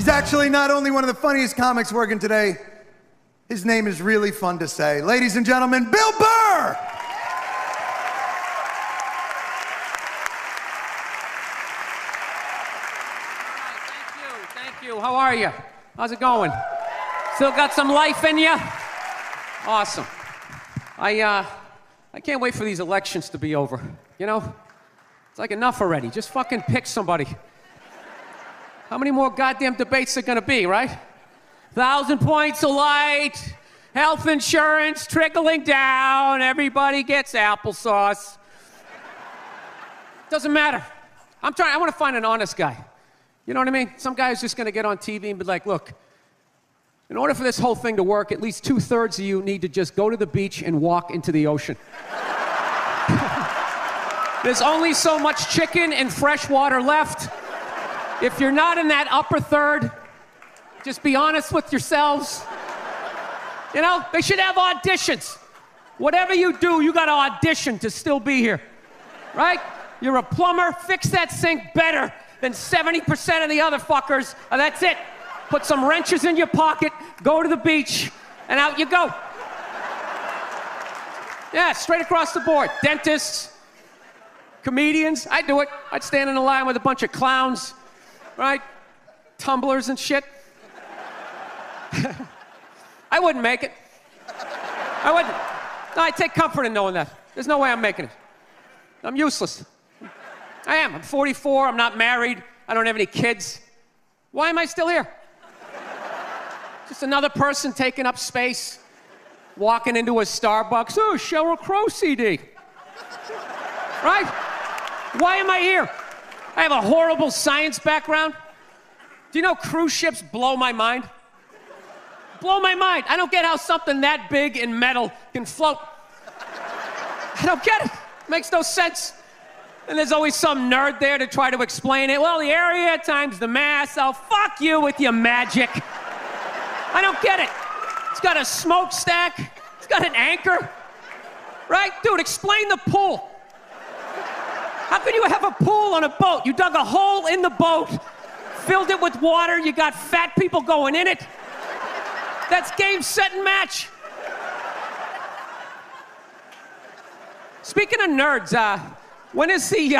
actually not only one of the funniest comics working today, his name is really fun to say. Ladies and gentlemen, Bill Burr! Thank you. How are you? How's it going? Still got some life in you? Awesome. I can't wait for these elections to be over. You know? It's like enough already. Just fucking pick somebody. How many more goddamn debates are gonna be, right? 1,000 points of light, health insurance trickling down, everybody gets applesauce. Doesn't matter. I want to find an honest guy. You know what I mean? Some guy who's just gonna get on TV and be like, look, in order for this whole thing to work, at least 2/3 of you need to just go to the beach and walk into the ocean. There's only so much chicken and fresh water left. If you're not in that upper third, just be honest with yourselves. You know, they should have auditions. Whatever you do, you gotta audition to still be here, right? You're a plumber, fix that sink better than 70% of the other fuckers, and that's it. Put some wrenches in your pocket, go to the beach, and out you go. Yeah, straight across the board. Dentists, comedians, I'd do it. I'd stand in a line with a bunch of clowns, right? Tumblers and shit. I wouldn't make it. I wouldn't. No, I take comfort in knowing that. There's no way I'm making it. I'm useless. I am. I'm 44. I'm not married. I don't have any kids. Why am I still here? Just another person taking up space, walking into a Starbucks. Oh, Sheryl Crow CD. Right? Why am I here? I have a horrible science background. Do you know cruise ships blow my mind? Blow my mind. I don't get how something that big and metal can float. I don't get it. Makes no sense. And there's always some nerd there to try to explain it. Well, the area times the mass. Oh, fuck you with your magic. I don't get it. It's got a smokestack. It's got an anchor. Right? Dude, explain the pool. How can you have a pool on a boat? You dug a hole in the boat, filled it with water, you got fat people going in it. That's game, set, and match. Speaking of nerds, when is the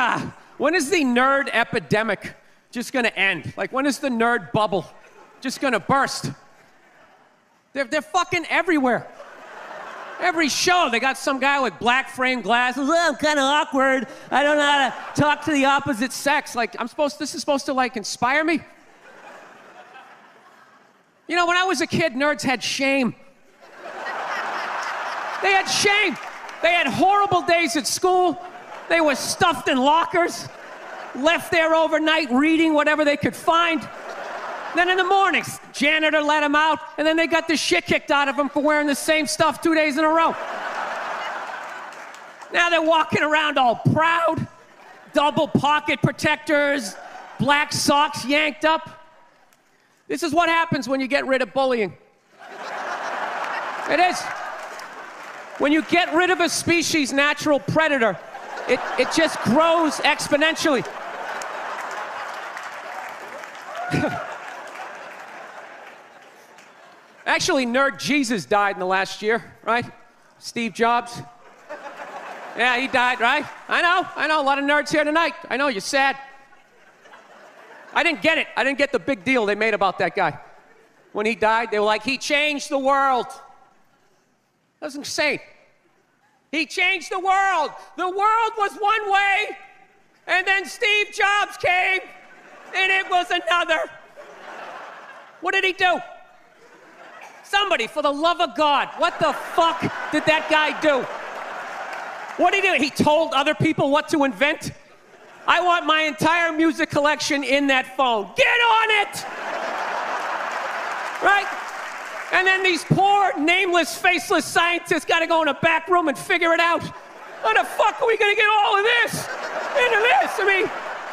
nerd epidemic just gonna end? Like, when is the nerd bubble just gonna burst? They're fucking everywhere. Every show, they got some guy with black frame glasses. Oh, I'm kind of awkward. I don't know how to talk to the opposite sex. Like, this is supposed to, like, inspire me? You know, when I was a kid, nerds had shame. They had shame. They had horrible days at school. They were stuffed in lockers, left there overnight reading whatever they could find. Then in the mornings, janitor let them out, and then they got the shit kicked out of them for wearing the same stuff 2 days in a row. Now they're walking around all proud, double pocket protectors, black socks yanked up. This is what happens when you get rid of bullying. It is. When you get rid of a species' natural predator, it just grows exponentially. Actually, Nerd Jesus died in the last year, right? Steve Jobs. Yeah, he died, right? I know, a lot of nerds here tonight. I know, you're sad. I didn't get it. I didn't get the big deal they made about that guy. When he died, they were like, he changed the world. That's insane. He changed the world. The world was one way, and then Steve Jobs came, and it was another. What did he do? Somebody, for the love of God, what the fuck did that guy do? What did he do? He told other people what to invent? I want my entire music collection in that phone. Get on it! Right? And then these poor, nameless, faceless scientists gotta go in a back room and figure it out. How the fuck are we gonna get all of this into this? I mean,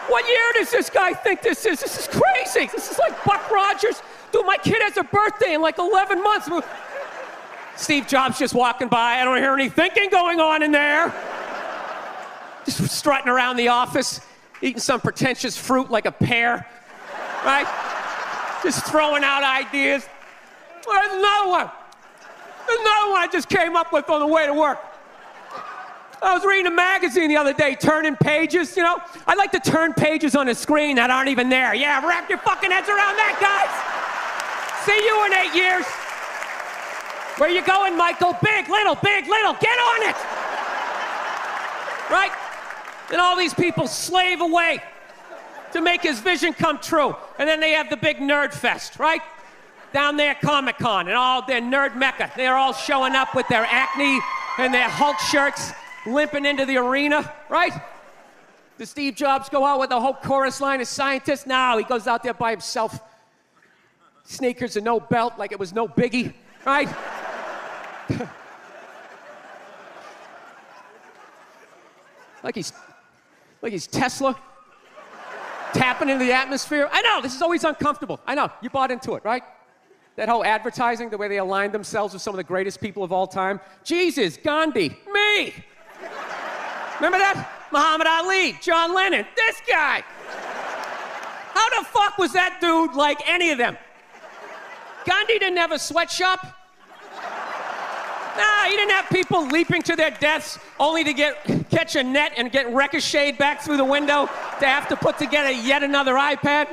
what year does this guy think this is? This is crazy. This is like Buck Rogers. Dude, my kid has a birthday in like 11 months. Steve Jobs just walking by. I don't hear any thinking going on in there. Just strutting around the office, eating some pretentious fruit like a pear, right? Just throwing out ideas. Well, there's another one. There's another one I just came up with on the way to work. I was reading a magazine the other day, turning pages, you know? I like to turn pages on the screen that aren't even there. Yeah, wrap your fucking heads around that, guys. See you in 8 years. Where you going, Michael? Big, little, get on it. Right? And all these people slave away to make his vision come true. And then they have the big nerd fest, right? Down there at Comic-Con and all their nerd mecca. They're all showing up with their acne and their Hulk shirts, limping into the arena, right? Does Steve Jobs go out with a whole chorus line of scientists? No, he goes out there by himself. Sneakers and no belt, like it was no biggie, right? like he's Tesla, tapping into the atmosphere. I know, this is always uncomfortable. I know, you bought into it, right? That whole advertising, the way they aligned themselves with some of the greatest people of all time. Jesus, Gandhi, me. Remember that? Muhammad Ali, John Lennon, this guy. How the fuck was that dude like any of them? Gandhi didn't have a sweatshop. Nah, he didn't have people leaping to their deaths only to catch a net and get ricocheted back through the window to have to put together yet another iPad.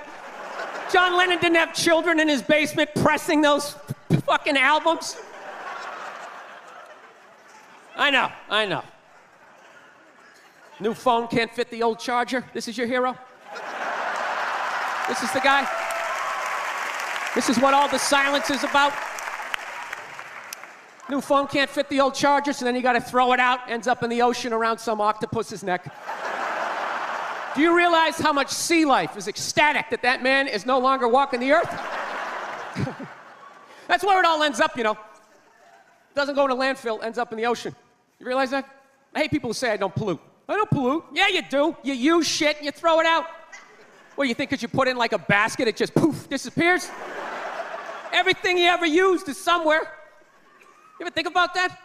John Lennon didn't have children in his basement pressing those fucking albums. I know. New phone can't fit the old charger. This is your hero? This is the guy? This is what all the silence is about? New phone can't fit the old charger, so then you gotta throw it out, ends up in the ocean around some octopus's neck. Do you realize how much sea life is ecstatic that that man is no longer walking the earth? That's where it all ends up, you know. Doesn't go in a landfill, ends up in the ocean. You realize that? I hate people who say I don't pollute. I don't pollute. Yeah, you do. You use shit and you throw it out. Well, you think because you put it in like a basket, it just poof, disappears? Everything you ever used is somewhere. You ever think about that?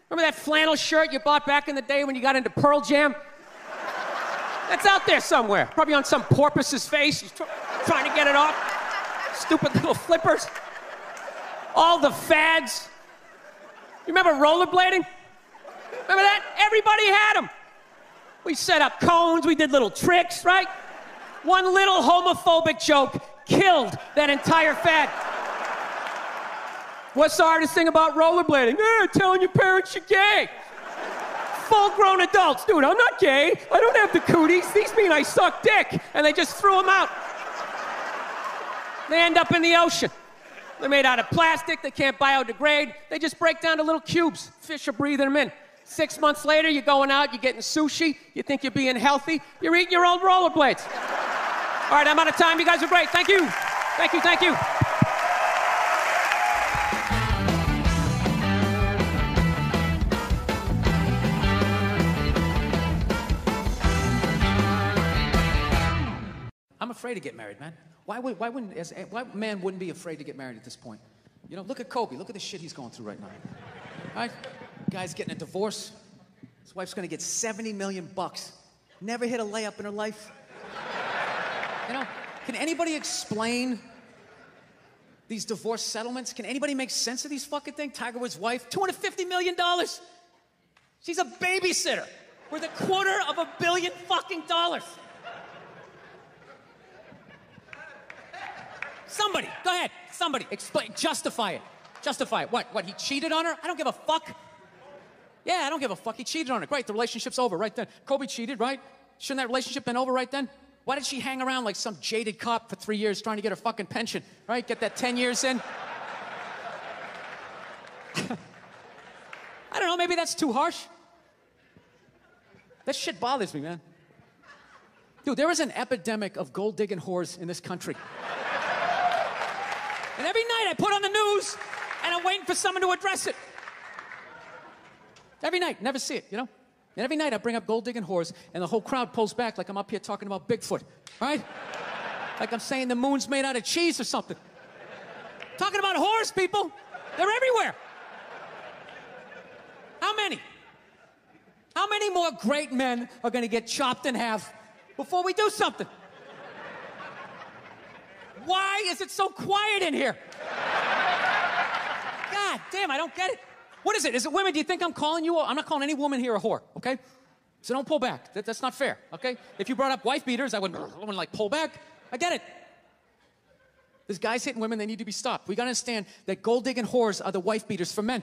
Remember that flannel shirt you bought back in the day when you got into Pearl Jam? That's out there somewhere. Probably on some porpoise's face. He's trying to get it off. Stupid little flippers. All the fads. You remember rollerblading? Remember that? Everybody had them. We set up cones, we did little tricks, right? One little homophobic joke killed that entire fad. What's the hardest thing about rollerblading? Telling your parents you're gay. Full-grown adults. Dude, I'm not gay. I don't have the cooties. These mean I suck dick. And they just threw them out. They end up in the ocean. They're made out of plastic. They can't biodegrade. They just break down to little cubes. Fish are breathing them in. 6 months later, you're going out, you're getting sushi. You think you're being healthy. You're eating your old rollerblades. All right, I'm out of time. You guys are great. Thank you. Thank you, thank you. I'm afraid to get married, man. Why man wouldn't be afraid to get married at this point? You know, look at Kobe. Look at the shit he's going through right now. All right? Guy's getting a divorce. His wife's gonna get 70 million bucks. Never hit a layup in her life. You know, can anybody explain these divorce settlements? Can anybody make sense of these fucking things? Tiger Woods' wife, $250 million. She's a babysitter worth $250 million fucking dollars. Somebody, go ahead. Somebody, explain, justify it. Justify it. What, he cheated on her? I don't give a fuck. Yeah, I don't give a fuck. He cheated on her. Great, the relationship's over right then. Kobe cheated, right? Shouldn't that relationship been over right then? Why did she hang around like some jaded cop for 3 years trying to get her fucking pension, right? Get that 10 years in? I don't know, maybe that's too harsh. That shit bothers me, man. Dude, there is an epidemic of gold-digging whores in this country. And every night I put on the news, and I'm waiting for someone to address it. Every night, never see it, you know? And every night I bring up gold-digging whores, and the whole crowd pulls back like I'm up here talking about Bigfoot, right? Like I'm saying the moon's made out of cheese or something. Talking about whores, people. They're everywhere. How many? How many more great men are gonna get chopped in half before we do something? Why is it so quiet in here? God damn, I don't get it. What is it? Is it women? Do you think I'm calling you? I'm not calling any woman here a whore, okay? So don't pull back. That's not fair, okay? If you brought up wife beaters, I wouldn't like pull back. I get it. There's guys hitting women, they need to be stopped. We gotta understand that gold digging whores are the wife beaters for men.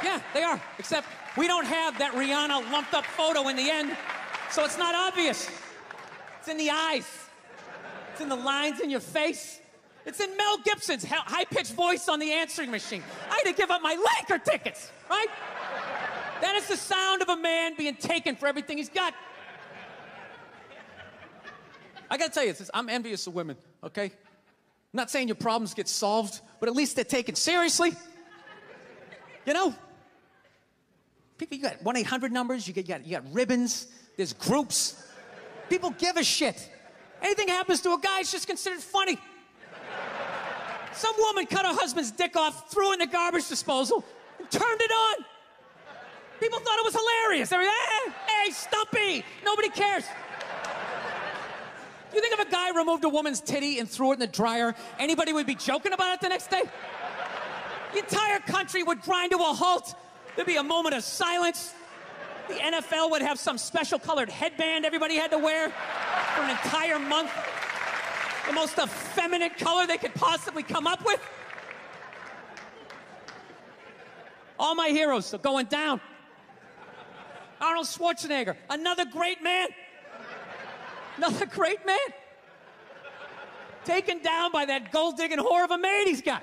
Yeah, they are. Except we don't have that Rihanna lumped up photo in the end, so it's not obvious. It's in the eyes. It's in the lines in your face. It's in Mel Gibson's high-pitched voice on the answering machine. I had to give up my Laker tickets, right? That is the sound of a man being taken for everything he's got. I gotta tell you, I'm envious of women, okay? I'm not saying your problems get solved, but at least they're taken seriously. You know? People, you got 1-800 numbers, you got ribbons, there's groups. People give a shit. Anything happens to a guy, it's just considered funny. Some woman cut her husband's dick off, threw it in the garbage disposal, and turned it on. People thought it was hilarious. They were, hey, Stumpy, nobody cares. You think if a guy removed a woman's titty and threw it in the dryer, anybody would be joking about it the next day? The entire country would grind to a halt. There'd be a moment of silence. The NFL would have some special colored headband everybody had to wear for an entire month. The most effeminate color they could possibly come up with. All my heroes are going down. Arnold Schwarzenegger, another great man. Another great man. Taken down by that gold-digging whore of a maid he's got.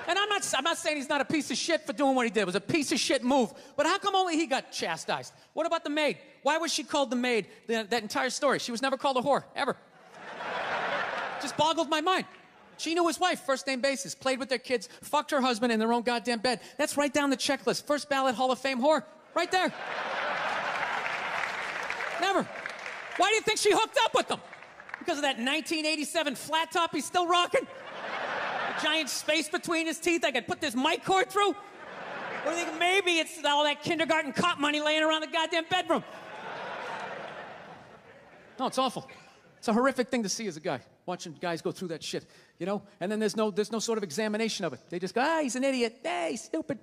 And I'm not saying he's not a piece of shit for doing what he did. It was a piece of shit move. But how come only he got chastised? What about the maid? Why was she called the maid that entire story? She was never called a whore, ever. Just boggled my mind. She knew his wife, first name basis, played with their kids, fucked her husband in their own goddamn bed. That's right down the checklist. First ballot Hall of Fame whore. Right there. Never. Why do you think she hooked up with him? Because of that 1987 flat top he's still rocking? A giant space between his teeth I could put this mic cord through? Or do you think maybe it's all that kindergarten cop money laying around the goddamn bedroom? No, it's awful. It's a horrific thing to see as a guy, watching guys go through that shit, you know? And then there's no sort of examination of it. They just go, he's an idiot. Hey, he's stupid.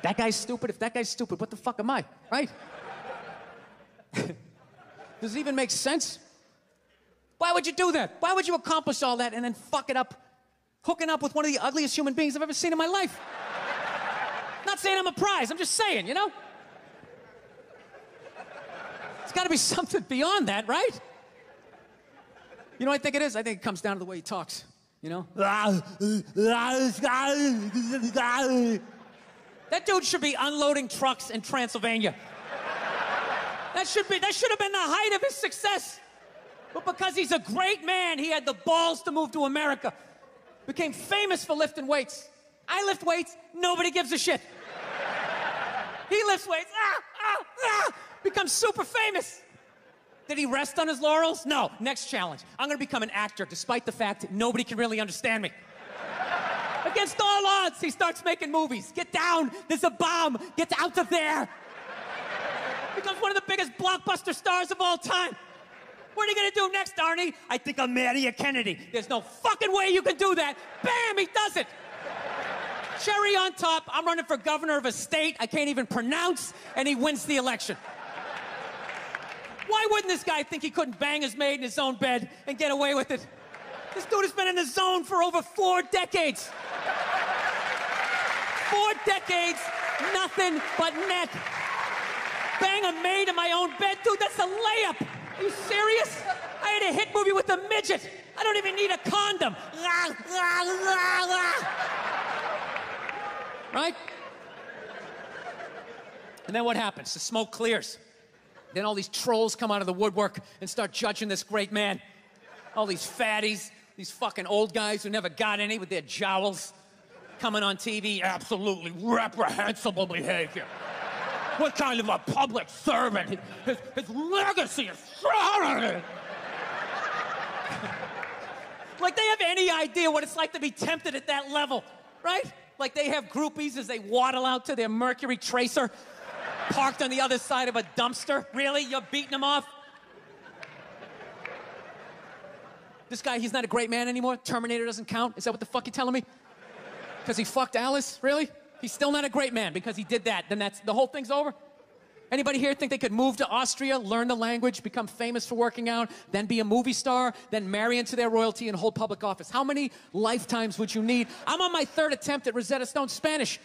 That guy's stupid. If that guy's stupid, what the fuck am I, right? Does it even make sense? Why would you do that? Why would you accomplish all that and then fuck it up, hooking up with one of the ugliest human beings I've ever seen in my life? Not saying I'm a prize, I'm just saying, you know? It's gotta be something beyond that, right? You know what I think it is? I think it comes down to the way he talks, you know? That dude should be unloading trucks in Transylvania. That should have been the height of his success. But because he's a great man, he had the balls to move to America. Became famous for lifting weights. I lift weights, nobody gives a shit. He lifts weights, becomes super famous. Did he rest on his laurels? No. Next challenge. I'm gonna become an actor despite the fact that nobody can really understand me. Against all odds, he starts making movies. Get down, there's a bomb, get out of there. Becomes one of the biggest blockbuster stars of all time. What are you gonna do next, Arnie? I think I'll marry a Kennedy. There's no fucking way you can do that. Bam, he does it. Cherry on top, I'm running for governor of a state I can't even pronounce, and he wins the election. Why wouldn't this guy think he couldn't bang his maid in his own bed and get away with it? This dude has been in the zone for over 4 decades. 4 decades, nothing but net. Bang a maid in my own bed? Dude, that's a layup. Are you serious? I had a hit movie with a midget. I don't even need a condom. Right? And then what happens? The smoke clears. Then all these trolls come out of the woodwork and start judging this great man. All these fatties, these fucking old guys who never got any with their jowls, coming on TV, absolutely reprehensible behavior. What kind of a public servant? His legacy is shrouded. Like they have any idea what it's like to be tempted at that level, right? Like they have groupies as they waddle out to their Mercury Tracer, parked on the other side of a dumpster. Really? You're beating them off? This guy, he's not a great man anymore? Terminator doesn't count? Is that what the fuck you're telling me? Because he fucked Alice? Really? He's still not a great man because he did that. Then the whole thing's over? Anybody here think they could move to Austria, learn the language, become famous for working out, then be a movie star, then marry into their royalty and hold public office? How many lifetimes would you need? I'm on my 3rd attempt at Rosetta Stone Spanish.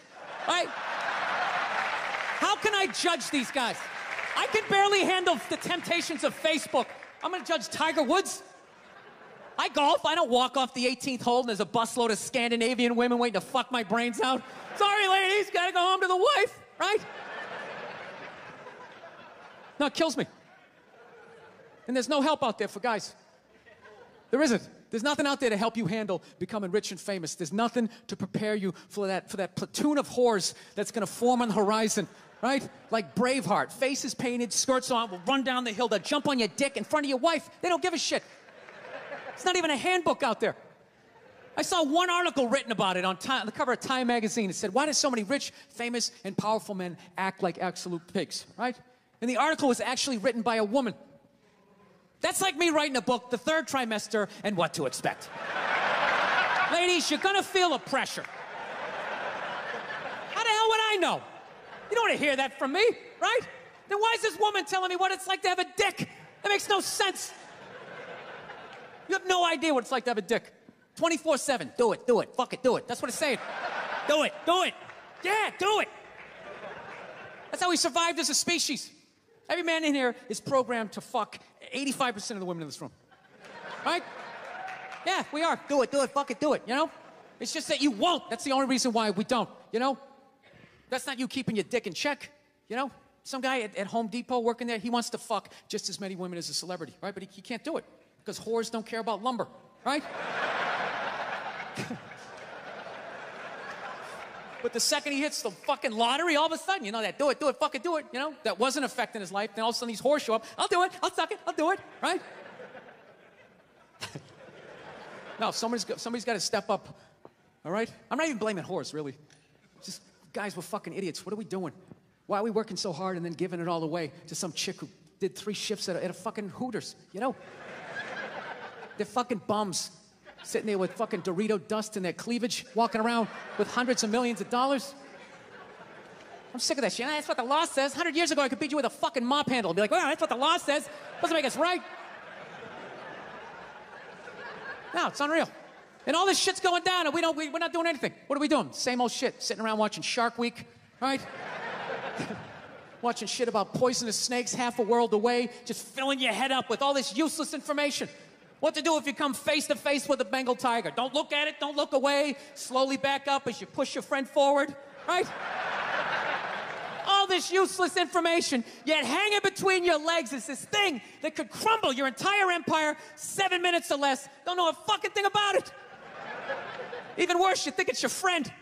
Right? How can I judge these guys? I can barely handle the temptations of Facebook. I'm gonna judge Tiger Woods? I golf. I don't walk off the 18th hole and there's a busload of Scandinavian women waiting to fuck my brains out. Sorry, ladies, gotta go home to the wife, right? No, it kills me. And there's no help out there for guys. There isn't. There's nothing out there to help you handle becoming rich and famous. There's nothing to prepare you for that platoon of whores that's gonna form on the horizon, right? Like Braveheart, faces painted, skirts on, will run down the hill, they'll jump on your dick in front of your wife. They don't give a shit. It's not even a handbook out there. I saw one article written about it on the cover of Time magazine. It said, why do so many rich, famous, and powerful men act like absolute pigs, right? And the article was actually written by a woman. That's like me writing a book, The Third Trimester, and What to Expect. Ladies, you're gonna feel the pressure. How the hell would I know? You don't want to hear that from me, right? Then why is this woman telling me what it's like to have a dick? That makes no sense. You have no idea what it's like to have a dick. 24/7, do it, fuck it, do it. That's what it's saying. Do it. Yeah, do it. That's how we survived as a species. Every man in here is programmed to fuck 85% of the women in this room. Right? Yeah, we are. Do it, fuck it, do it, you know? It's just that you won't. That's the only reason why we don't, you know? That's not you keeping your dick in check, you know? Some guy at Home Depot working there, he wants to fuck just as many women as a celebrity, right? But he can't do it because whores don't care about lumber, right? But the second he hits the fucking lottery, all of a sudden, you know, that do it, fuck it, do it, you know? That wasn't affecting his life. Then all of a sudden these whores show up. I'll do it, I'll suck it, I'll do it, right? No, somebody's got to step up, all right? I'm not even blaming whores, really. Just guys, we're fucking idiots. What are we doing? Why are we working so hard and then giving it all away to some chick who did 3 shifts at a fucking Hooters, you know? They're fucking bums. Sitting there with fucking Dorito dust in their cleavage, walking around with hundreds of millions of dollars. I'm sick of that shit. That's what the law says. 100 years ago, I could beat you with a fucking mop handle and be like, well, that's what the law says. Doesn't make us right. No, it's unreal. And all this shit's going down, and we're not doing anything. What are we doing? Same old shit. Sitting around watching Shark Week, right? Watching shit about poisonous snakes half a world away, just filling your head up with all this useless information. What to do if you come face to face with a Bengal tiger? Don't look at it, don't look away. Slowly back up as you push your friend forward, right? All this useless information, yet hanging between your legs is this thing that could crumble your entire empire 7 minutes or less. Don't know a fucking thing about it. Even worse, you think it's your friend.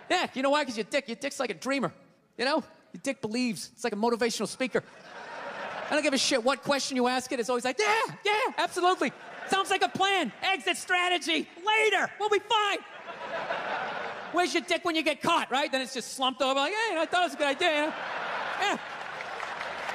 Yeah, you know why? Because your dick's like a dreamer, you know? Your dick believes. It's like a motivational speaker. I don't give a shit what question you ask it. It's always like, yeah, absolutely. Sounds like a plan. Exit strategy. Later. We'll be fine. Where's your dick when you get caught, right? Then it's just slumped over like, hey, I thought it was a good idea. You know? Yeah.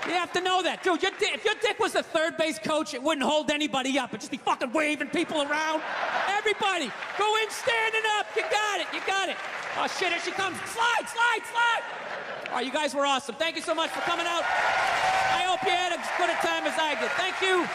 You have to know that. Dude, if your dick was the third base coach, it wouldn't hold anybody up. It'd just be fucking waving people around. Everybody, go in standing up. You got it. Oh, shit, here she comes. Slide. All right, you guys were awesome. Thank you so much for coming out. I hope you had as good a time as I did. Thank you.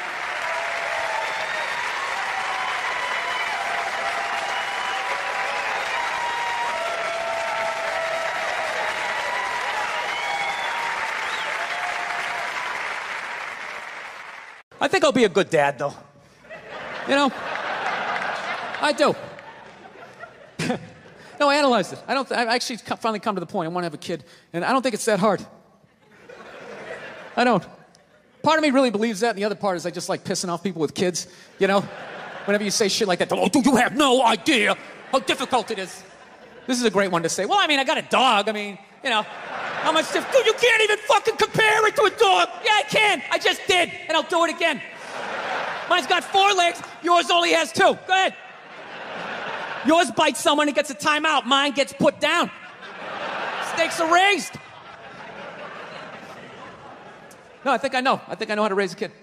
I think I'll be a good dad, though. You know? I do. No, I analyzed it. I actually finally come to the point. I want to have a kid, and I don't think it's that hard. I don't. Part of me really believes that, and the other part is I just like pissing off people with kids, you know? Whenever you say shit like that, oh, dude, you have no idea how difficult it is. This is a great one to say. Well, I mean, I got a dog. I mean, you know, how much dude, you can't even fucking compare it to a dog. Yeah, I can. I just did, and I'll do it again. Mine's got 4 legs. Yours only has 2. Go ahead. Yours bites someone and gets a timeout. Mine gets put down. Stakes are raised. No, I think I know. I think I know how to raise a kid.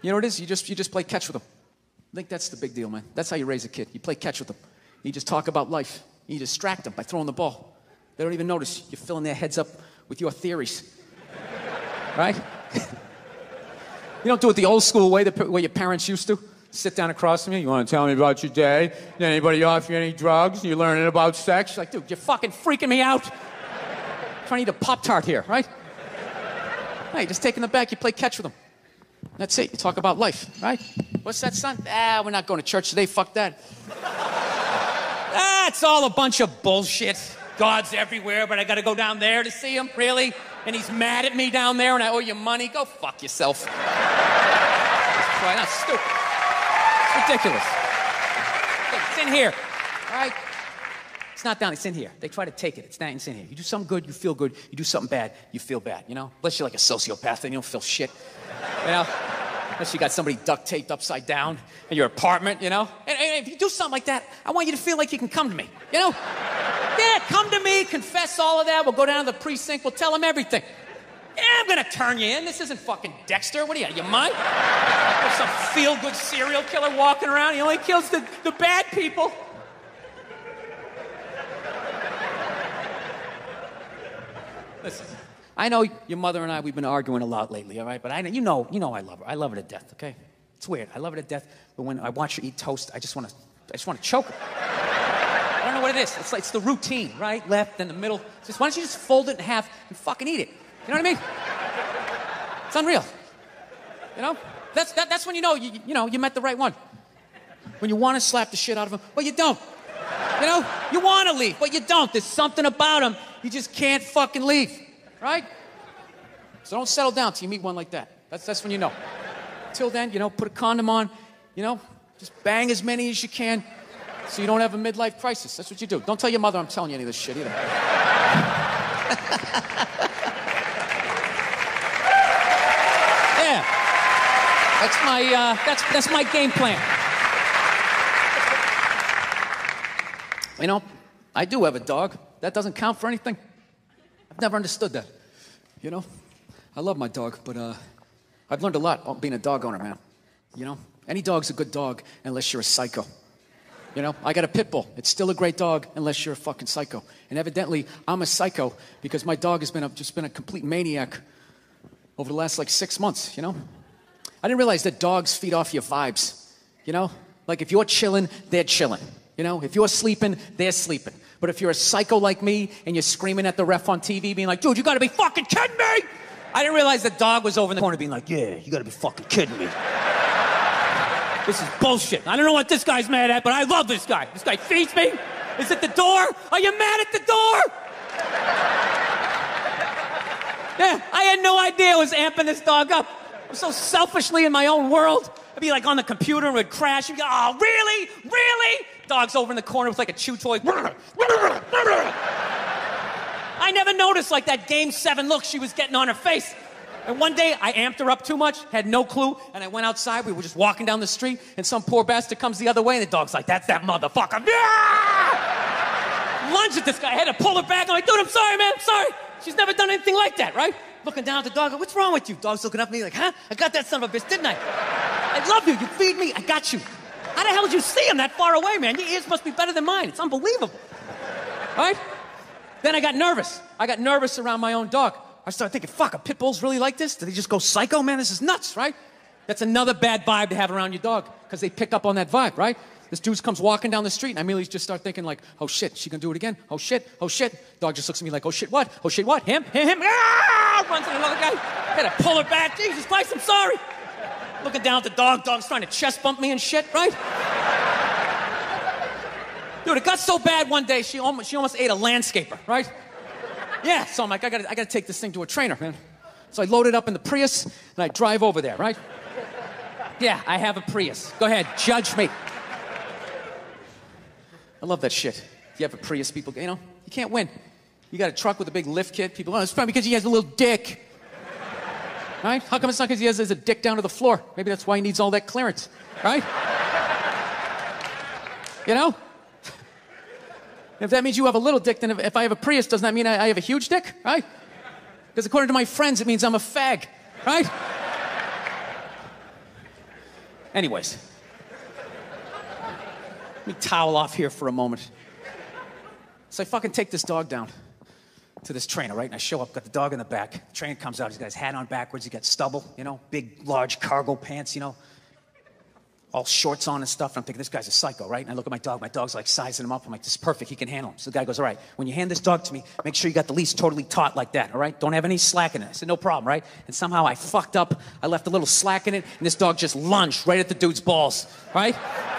You know what it is? You just play catch with them. I think that's the big deal, man. That's how you raise a kid. You play catch with them. You just talk about life. You distract them by throwing the ball. They don't even notice you're filling their heads up with your theories. Right? You don't do it the old school way, the way your parents used to. Sit down across from you. You want to tell me about your day? Did anybody offer you any drugs? You learning about sex? Like, dude, you're fucking freaking me out. I'm trying to eat a Pop-Tart here, right? Hey, just take in the back. You play catch with them. That's it. You talk about life, right? What's that, son? We're not going to church today. Fuck that. It's all a bunch of bullshit. God's everywhere, but I got to go down there to see him? Really? And he's mad at me down there and I owe you money? Go fuck yourself. That's stupid. It's ridiculous. It's in here, all right? It's not down, it's in here. They try to take it. It's not, it's in here. You do something good, you feel good. You do something bad, you feel bad, you know? Unless you're like a sociopath, then you don't feel shit. You know? Unless you got somebody duct taped upside down in your apartment, you know? And if you do something like that, I want you to feel like you can come to me, you know? Yeah, come to me, confess all of that. We'll go down to the precinct, we'll tell them everything. Yeah, I'm gonna turn you in. This isn't fucking Dexter. What are you, out of your mind? There's some feel-good serial killer walking around. He only kills the bad people. Listen, I know your mother and I, we've been arguing a lot lately, all right? But you know I love her. I love her to death, okay? It's weird. I love her to death, but when I watch her eat toast, I just want to choke her. I don't know what it is. It's the routine, right? Left, then the middle. Just why don't you just fold it in half and fucking eat it? You know what I mean? It's unreal. You know? That's when you know you met the right one. When you want to slap the shit out of him, but you don't. You know? You want to leave, but you don't. There's something about him. You just can't fucking leave. Right? So don't settle down till you meet one like that. That's when you know. Till then, put a condom on, just bang as many as you can so you don't have a midlife crisis. That's what you do. Don't tell your mother I'm telling you any of this shit either. Yeah. That's my game plan. I do have a dog. That doesn't count for anything. I've never understood that. I love my dog, but I've learned a lot about being a dog owner, man. Any dog's a good dog unless you're a psycho. I got a pit bull. It's still a great dog unless you're a fucking psycho. And evidently, I'm a psycho because my dog has just been a complete maniac over the last 6 months. I didn't realize that dogs feed off your vibes. Like if you're chilling, they're chilling. If you're sleeping, they're sleeping. But if you're a psycho like me and you're screaming at the ref on TV being like, dude, you gotta be fucking kidding me! I didn't realize the dog was over in the corner being like, yeah, you gotta be fucking kidding me. This is bullshit. I don't know what this guy's mad at, but I love this guy. This guy feeds me. Is it the door? Are you mad at the door? Yeah, I had no idea I was amping this dog up. I'm so selfishly in my own world. I'd be on the computer and it would crash. You'd go, oh, really? Really? Dog's over in the corner with a chew toy. I never noticed that Game 7 look she was getting on her face. And one day, I amped her up too much, had no clue, and I went outside. We were just walking down the street, and some poor bastard comes the other way, and the dog's like, that's that motherfucker. Yeah! Lunge at this guy. I had to pull her back. I'm like, dude, I'm sorry, man. I'm sorry. She's never done anything like that, right? Looking down at the dog, what's wrong with you? Dog's looking up at me like, huh? I got that son of a bitch, didn't I? I love you. You feed me. I got you. How the hell did you see him that far away, man? Your ears must be better than mine. It's unbelievable. Right? Then I got nervous. I got nervous around my own dog. I started thinking, fuck, are pit bulls really like this? Do they just go psycho? Man, this is nuts, right? That's another bad vibe to have around your dog because they pick up on that vibe, right? This dude comes walking down the street and I immediately just start thinking oh shit, she gonna do it again? Oh shit, oh shit. Dog just looks at me like, oh shit, what? Oh shit, what? Him? Ah! Runs at another guy. Had to pull her back. Jesus Christ, I'm sorry. Looking down at the dog. Dog's trying to chest bump me and shit, right? Dude, it got so bad one day, she almost ate a landscaper, right? Yeah, so I'm like, I gotta take this thing to a trainer, man. So I load it up in the Prius, and I drive over there, right? Yeah, I have a Prius. Go ahead, judge me. I love that shit. If you have a Prius, people, you can't win. You got a truck with a big lift kit, people, it's probably because he has a little dick. Right? How come it's not because he has a dick down to the floor? Maybe that's why he needs all that clearance, right? If that means you have a little dick, then if I have a Prius, doesn't that mean I have a huge dick, right? Because according to my friends, it means I'm a fag, right? Anyways, Let me towel off here for a moment. So I fucking take this dog down to this trainer, right? And I show up, got the dog in the back. The trainer comes out, he's got his hat on backwards, he's got stubble, you know, big, large cargo pants, you know, all shorts on and stuff. And I'm thinking, this guy's a psycho, right? And I look at my dog. My dog's like sizing him up. I'm like, this is perfect. He can handle him. So the guy goes, all right, when you hand this dog to me, make sure you got the leash totally taut like that, all right? Don't have any slack in it. I said, no problem, right? And somehow I fucked up. I left a little slack in it, and this dog just lunged right at the dude's balls, right?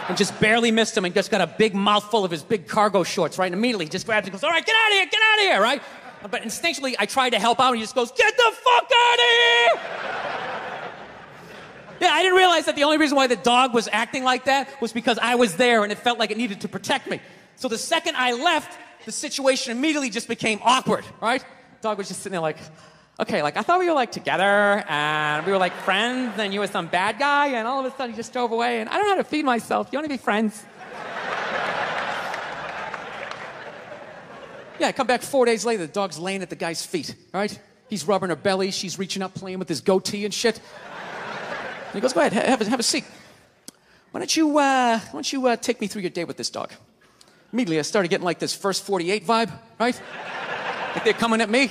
And just barely missed him and just got a big mouthful of his big cargo shorts, right? And immediately he just grabs it and goes, all right, get out of here, right? But instinctually, I tried to help out, and he just goes, get the fuck out of here! Yeah, I didn't realize that the only reason why the dog was acting like that was because I was there and it felt like it needed to protect me. So the second I left, the situation immediately just became awkward, right? Dog was just sitting there like, okay, like I thought we were like together and we were like friends and you were some bad guy and all of a sudden you just drove away and I don't know how to feed myself. You want to be friends? Yeah, I come back 4 days later, the dog's laying at the guy's feet, right? He's rubbing her belly, she's reaching up, playing with his goatee and shit. And he goes, go ahead, have a seat. Why don't you take me through your day with this dog? Immediately, I started getting like this First 48 vibe, right? Like they're coming at me.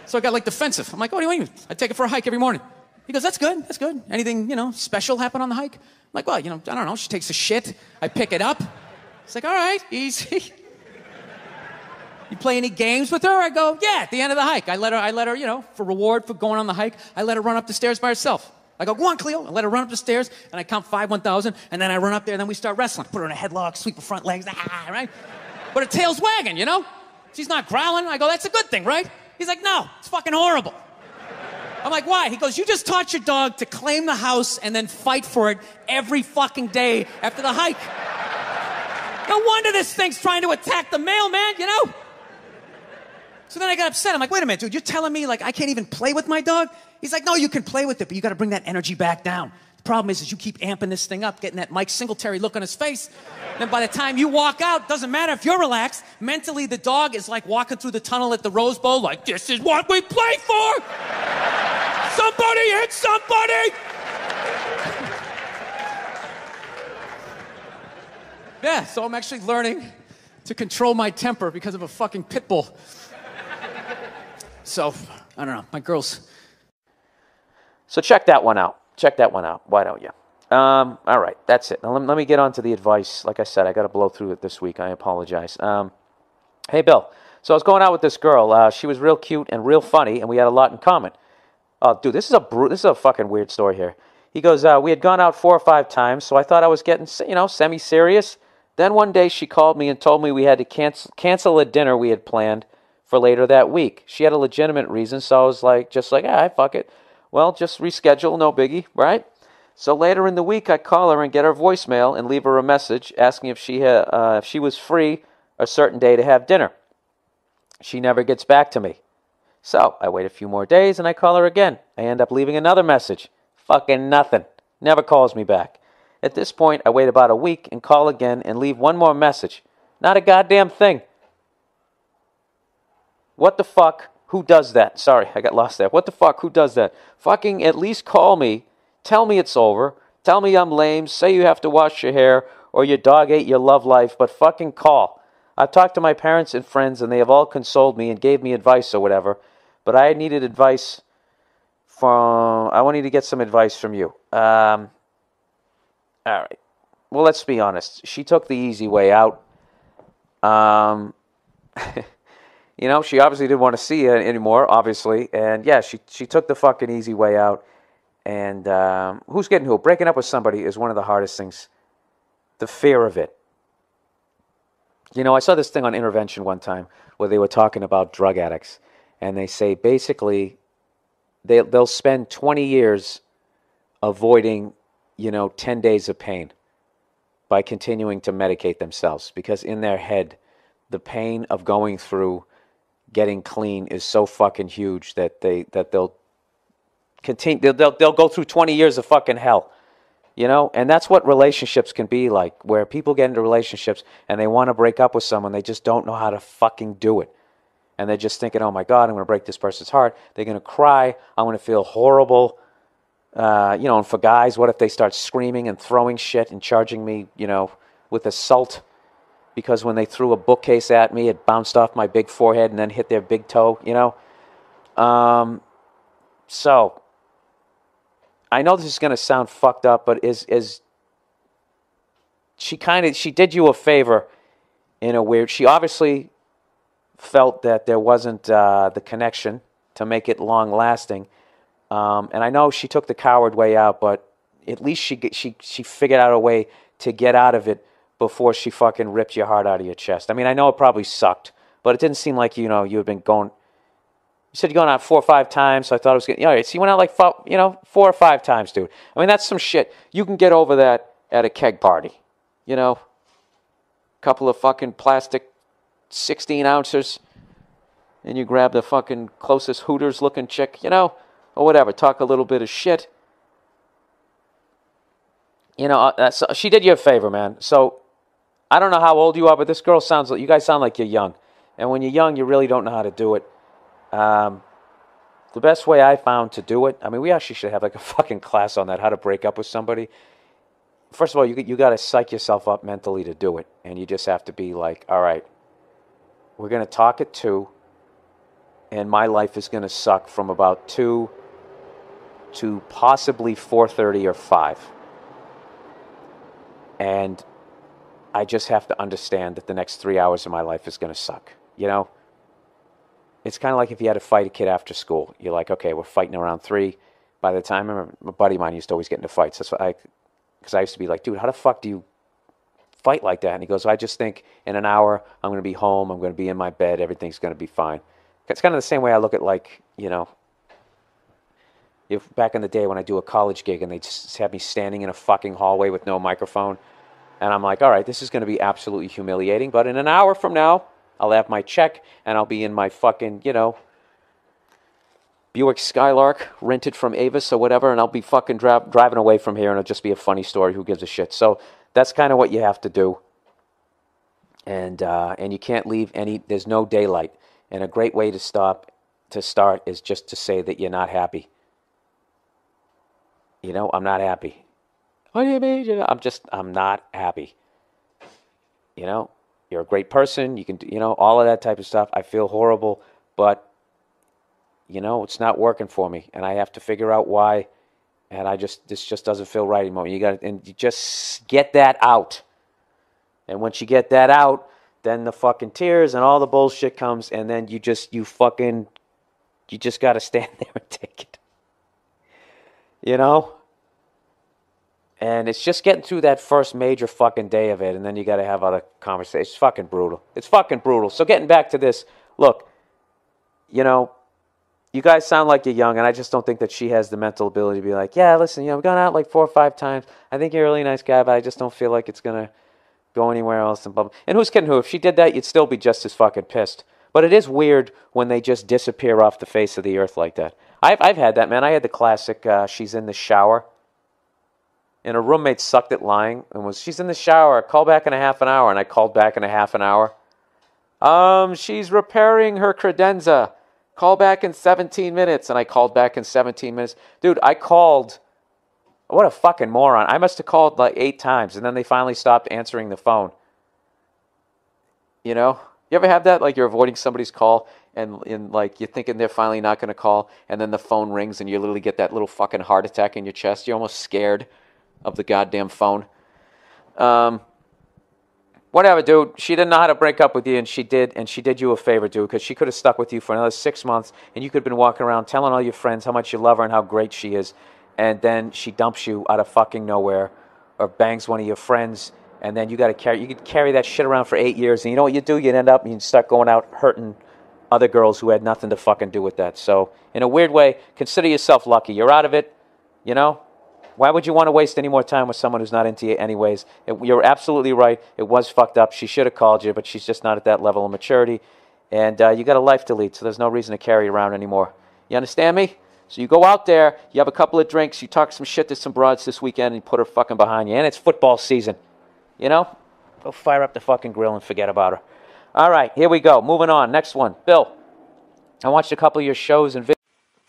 So I got like defensive. I'm like, what do you mean? I take it for a hike every morning. He goes, that's good. Anything, special happen on the hike? I'm like, well, I don't know. She takes a shit. I pick it up. It's like, all right, easy. You play any games with her? I go, yeah, at the end of the hike. I let her, for reward for going on the hike, I let her run up the stairs by herself. I go, go on, Cleo. I let her run up the stairs, and I count 5, 1,000, and then I run up there, and then we start wrestling. Put her in a headlock, sweep her front legs, right? But her tail's wagging, She's not growling. I go, that's a good thing, right? He's like, no, it's fucking horrible. I'm like, why? He goes, you just taught your dog to claim the house and then fight for it every fucking day after the hike. No wonder this thing's trying to attack the mailman, So then I got upset. I'm like, wait a minute, dude, you're telling me like I can't even play with my dog? He's like, no, you can play with it, but you got to bring that energy back down. The problem is you keep amping this thing up, getting that Mike Singletary look on his face. Then by the time you walk out, doesn't matter if you're relaxed, mentally the dog is like walking through the tunnel at the Rose Bowl like, this is what we play for! Somebody hit somebody! Yeah, so I'm actually learning to control my temper because of a fucking pit bull. So, I don't know, my girls. So check that one out. Why don't you? All right, that's it. Now let me get on to the advice. Like I said, I got to blow through it this week. I apologize. Hey, Bill. So I was going out with this girl. She was real cute and real funny, and we had a lot in common. Oh, dude, this is a fucking weird story here. He goes, we had gone out 4 or 5 times, so I thought I was getting, semi-serious. Then one day she called me and told me we had to cancel a dinner we had planned for later that week. She had a legitimate reason, so I was like, fuck it. Well, just reschedule, no biggie, right? So later in the week, I call her and get her voicemail and leave her a message asking if she was free a certain day to have dinner. She never gets back to me. So I wait a few more days and I call her again. I end up leaving another message. Fucking nothing. Never calls me back. At this point, I wait about a week and call again and leave one more message. Not a goddamn thing. What the fuck? Who does that? Sorry, I got lost there. What the fuck? Who does that? Fucking at least call me. Tell me it's over. Tell me I'm lame. Say you have to wash your hair or your dog ate your love life, but fucking call. I've talked to my parents and friends and they have all consoled me and gave me advice or whatever, but I needed advice I wanted to get some advice from you. All right. Well, let's be honest. She took the easy way out. She obviously didn't want to see you anymore, obviously. And yeah, she took the fucking easy way out. And who's getting who? Breaking up with somebody is one of the hardest things. The fear of it. I saw this thing on Intervention one time where they were talking about drug addicts. And they say basically they'll spend 20 years avoiding, 10 days of pain by continuing to medicate themselves. Because in their head, the pain of going through getting clean is so fucking huge that they'll continue. They'll go through 20 years of fucking hell. And that's what relationships can be like, where people get into relationships and they want to break up with someone, they just don't know how to fucking do it. And they're just thinking, oh my God, I'm going to break this person's heart. They're going to cry. I'm going to feel horrible. And for guys, what if they start screaming and throwing shit and charging me, with assault? Because when they threw a bookcase at me, it bounced off my big forehead and then hit their big toe, So, I know this is going to sound fucked up, but she did you a favor in a weird, she obviously felt that there wasn't the connection to make it long lasting. And I know she took the coward way out, but at least she figured out a way to get out of it before she fucking ripped your heart out of your chest. I mean, I know it probably sucked, but it didn't seem like, you had been going. You said you're going out 4 or 5 times, so I thought it was getting. All right, so you went out like 4 or 5 times, dude. I mean, that's some shit. You can get over that at a keg party, Couple of fucking plastic 16 ounces, and you grab the fucking closest Hooters looking chick, or whatever. Talk a little bit of shit. She did you a favor, man. So I don't know how old you are, but this girl you guys sound like you're young. And when you're young, you really don't know how to do it. The best way I found to do it, I mean, we actually should have like a fucking class on that, how to break up with somebody. First of all, you got to psych yourself up mentally to do it. And you just have to be like, all right, we're going to talk at 2, and my life is going to suck from about 2 to possibly 4:30 or 5. And I just have to understand that the next 3 hours of my life is going to suck, It's kind of like if you had to fight a kid after school. You're like, okay, we're fighting around 3. By the time, I remember a buddy of mine used to always get into fights. That's what because I used to be like, dude, how the fuck do you fight like that? And he goes, I just think in an hour, I'm going to be home, I'm going to be in my bed, everything's going to be fine. It's kind of the same way I look at if back in the day when I do a college gig and they just have me standing in a fucking hallway with no microphone, and I'm like, all right, this is going to be absolutely humiliating, but in an hour from now, I'll have my check, and I'll be in my fucking, Buick Skylark, rented from Avis or whatever, and I'll be fucking driving away from here, and it'll just be a funny story. Who gives a shit? So that's kind of what you have to do. And you can't leave there's no daylight. And a great way to start is just to say that you're not happy. I'm not happy. What do you mean? I'm not happy. You're a great person. You can do, all of that type of stuff. I feel horrible, but, it's not working for me. And I have to figure out why. And this just doesn't feel right anymore. And you just get that out. And once you get that out, then the fucking tears and all the bullshit comes. And then you just got to stand there and take it. And it's just getting through that first major fucking day of it, and then you got to have other conversations. It's fucking brutal. It's fucking brutal. So getting back to this, look, you guys sound like you're young, and I just don't think that she has the mental ability to be like, yeah, listen, we've gone out like 4 or 5 times. I think you're a really nice guy, but I just don't feel like it's going to go anywhere else. And who's kidding who? If she did that, you'd still be just as fucking pissed. But it is weird when they just disappear off the face of the earth like that. I've had that, man. I had the classic, she's in the shower. And her roommate sucked at lying and she's in the shower, call back in a half an hour. And I called back in a half an hour. She's repairing her credenza. Call back in 17 minutes. And I called back in 17 minutes. Dude, I called. What a fucking moron. I must have called like 8 times. And then they finally stopped answering the phone. You ever have that? Like you're avoiding somebody's call and like you're thinking they're finally not going to call. And then the phone rings and you literally get that little fucking heart attack in your chest. You're almost scared of the goddamn phone. Whatever, dude. She didn't know how to break up with you, and she did you a favor, dude, because she could have stuck with you for another 6 months, and you could have been walking around telling all your friends how much you love her and how great she is, and then she dumps you out of fucking nowhere, or bangs one of your friends, and then you could carry that shit around for 8 years, and you know what you do? You'd end up, and you'd start going out hurting other girls who had nothing to fucking do with that. So, in a weird way, consider yourself lucky. You're out of it, Why would you want to waste any more time with someone who's not into you anyways? You're absolutely right. It was fucked up. She should have called you, but she's just not at that level of maturity. And you got a life to lead, so there's no reason to carry you around anymore. You understand me? So you go out there, you have a couple of drinks, you talk some shit to some broads this weekend, and you put her fucking behind you. And it's football season. Go fire up the fucking grill and forget about her. All right, here we go. Moving on. Next one. Bill, I watched a couple of your shows and videos.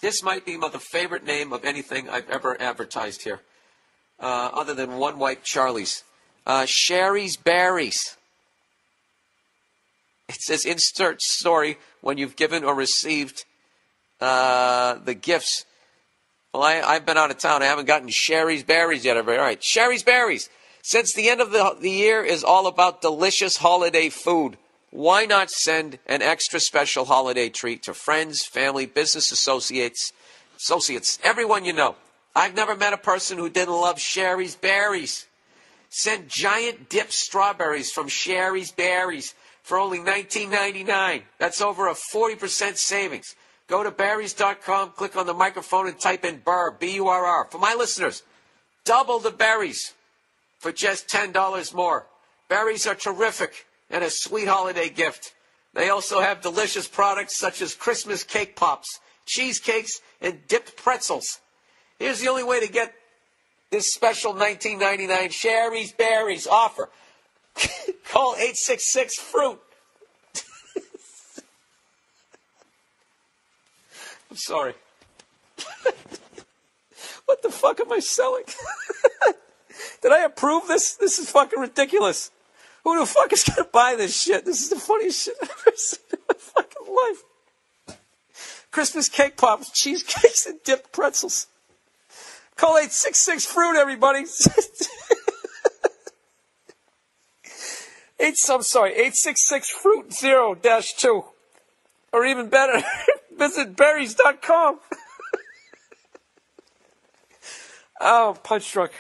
This might be the favorite name of anything I've ever advertised here, other than One White Charlie's. Sherry's Berries. It says insert story when you've given or received the gifts. Well, I've been out of town. I haven't gotten Sherry's Berries yet. All right, Sherry's Berries. Since the end of the year is all about delicious holiday food, why not send an extra special holiday treat to friends, family, business associates, everyone you know? I've never met a person who didn't love Sherry's Berries. Send giant dipped strawberries from Sherry's Berries for only $19.99. That's over a 40% savings. Go to berries.com, click on the microphone, and type in Burr, B-U-R-R. For my listeners, double the berries for just $10 more. Berries are terrific and a sweet holiday gift. They also have delicious products such as Christmas cake pops, cheesecakes, and dipped pretzels. Here's the only way to get this special $19.99 Sherry's Berries offer. Call 866-FRUIT. I'm sorry. What the fuck am I selling? Did I approve this? This is fucking ridiculous. Who the fuck is going to buy this shit? This is the funniest shit I've ever seen in my fucking life. Christmas cake pops, cheesecakes, and dipped pretzels. Call 866-FRUIT, everybody. 866-FRUIT-0-2. Or even better, visit berries.com. Oh, punch drunk.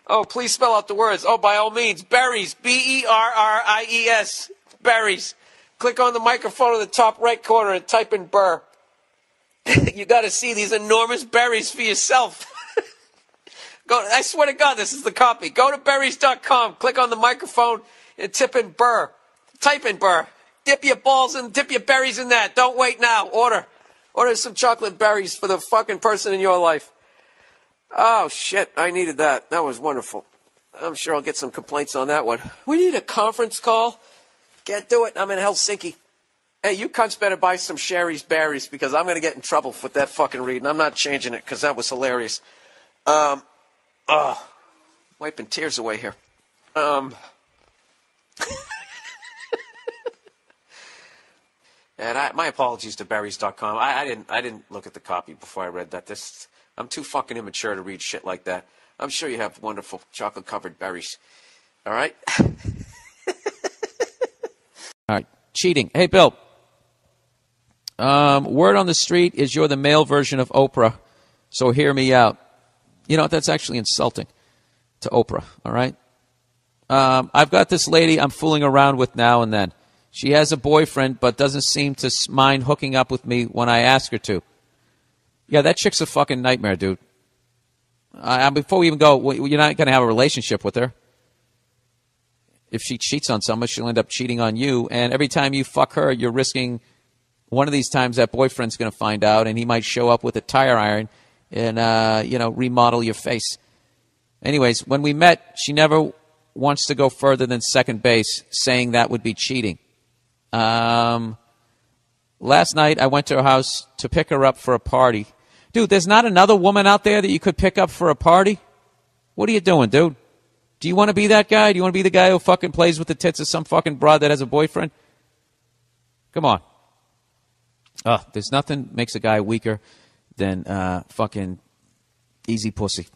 Oh, please spell out the words. Oh, by all means, berries. B-E-R-R-I-E-S. Berries. Click on the microphone in the top right corner and type in Burr. You got to see these enormous berries for yourself. I swear to God, this is the copy. Go to berries.com, click on the microphone, and type in Burr. Type in Burr. Dip your balls and dip your berries in that. Don't wait now. Order some chocolate berries for the fucking person in your life. Oh, shit. I needed that. That was wonderful. I'm sure I'll get some complaints on that one. We need a conference call. Can't do it. I'm in Helsinki. Hey, you cunts better buy some Sherry's Berries because I'm going to get in trouble with that fucking reading. I'm not changing it because that was hilarious. Wiping tears away here. And my apologies to berries.com. I didn't look at the copy before I read that. I'm too fucking immature to read shit like that. I'm sure you have wonderful chocolate-covered berries. All right? All right. Cheating. Hey, Bill. Word on the street is you're the male version of Oprah, so hear me out. You know, that's actually insulting to Oprah, all right? I've got this lady I'm fooling around with now and then. She has a boyfriend but doesn't seem to mind hooking up with me when I ask her to. Yeah, that chick's a fucking nightmare, dude. Before we even go, you're not going to have a relationship with her. If she cheats on someone, she'll end up cheating on you. And every time you fuck her, you're risking one of these times that boyfriend's going to find out, and he might show up with a tire iron and, remodel your face. Anyways, when we met, she never wants to go further than second base, saying that would be cheating. Last night, I went to her house to pick her up for a party. Dude, there's not another woman out there that you could pick up for a party? What are you doing, dude? Do you want to be that guy? Do you want to be the guy who fucking plays with the tits of some fucking broad that has a boyfriend? Come on. There's nothing makes a guy weaker than fucking easy pussy.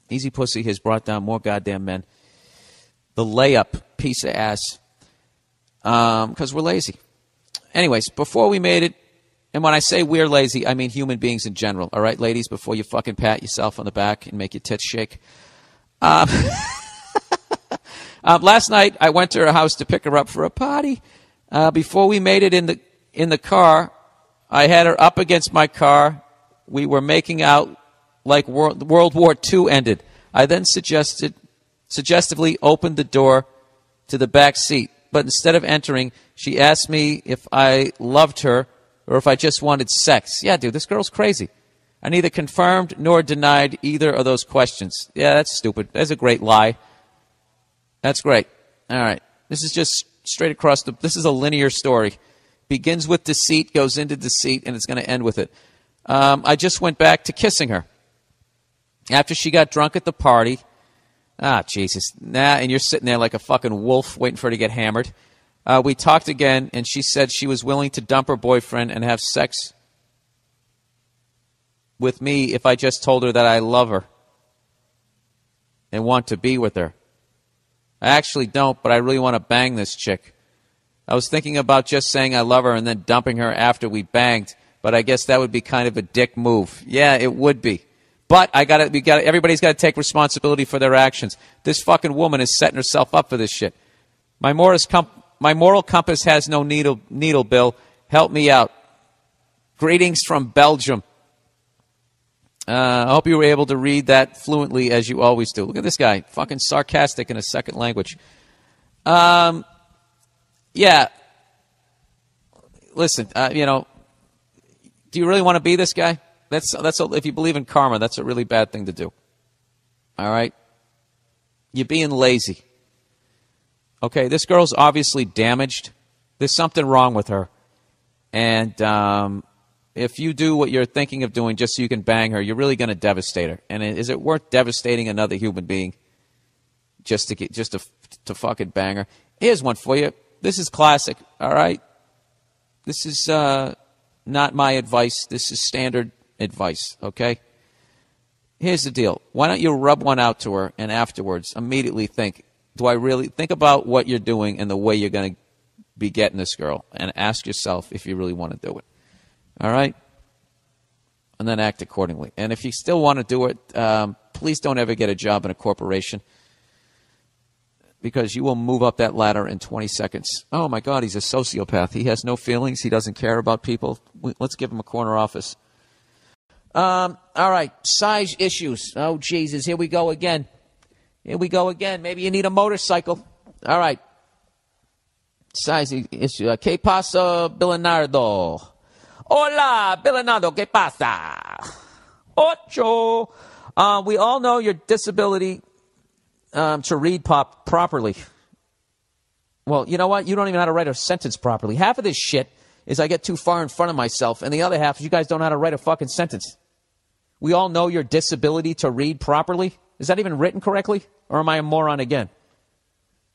Easy pussy has brought down more goddamn men. The layup piece of ass. Because we're lazy. Anyways, before we made it, and when I say we're lazy, I mean human beings in general. All right, ladies, before you fucking pat yourself on the back and make your tits shake. Last night, I went to her house to pick her up for a party. Before we made it in the car, I had her up against my car. We were making out like World War II ended. I then suggestively opened the door to the back seat. But instead of entering, she asked me if I loved her or if I just wanted sex. Yeah, dude, this girl's crazy. I neither confirmed nor denied either of those questions. Yeah, that's stupid. That's a great lie. That's great. All right. This is just straight across this is a linear story. Begins with deceit, goes into deceit, and it's going to end with it. I just went back to kissing her. After she got drunk at the party. Ah, Jesus. Nah, and you're sitting there like a fucking wolf waiting for her to get hammered. We talked again, and she said she was willing to dump her boyfriend and have sex with me if I just told her that I love her and want to be with her. I actually don't, but I really want to bang this chick. I was thinking about just saying I love her and then dumping her after we banged, but I guess that would be kind of a dick move. Yeah, it would be. But everybody's got to take responsibility for their actions. This fucking woman is setting herself up for this shit. My moral compass has no needle, Bill. Help me out. Greetings from Belgium. I hope you were able to read that fluently as you always do. Look at this guy, fucking sarcastic in a second language. Yeah. Listen, do you really want to be this guy? If you believe in karma, that's a really bad thing to do. All right? You're being lazy. Okay, this girl's obviously damaged. There's something wrong with her. And if you do what you're thinking of doing just so you can bang her, you're really going to devastate her. And is it worth devastating another human being just to fucking bang her? Here's one for you. This is classic, all right? This is not my advice. This is standard advice, okay? Here's the deal. Why don't you rub one out to her and afterwards immediately think about what you're doing and the way you're going to be getting this girl, and ask yourself if you really want to do it. All right? And then act accordingly. And if you still want to do it, please don't ever get a job in a corporation, because you will move up that ladder in 20 seconds. Oh, my God, he's a sociopath. He has no feelings. He doesn't care about people. Let's give him a corner office. All right, size issues. Oh, Jesus, here we go again. Maybe you need a motorcycle. All right. Size issue. ¿Qué pasa, Bilenardo? Hola, Bilenardo. ¿Qué pasa? Ocho. We all know your disability to read properly. Well, you know what? You don't even know how to write a sentence properly. Half of this shit is I get too far in front of myself, and the other half is you guys don't know how to write a fucking sentence. We all know your disability to read properly. Is that even written correctly? Or am I a moron again?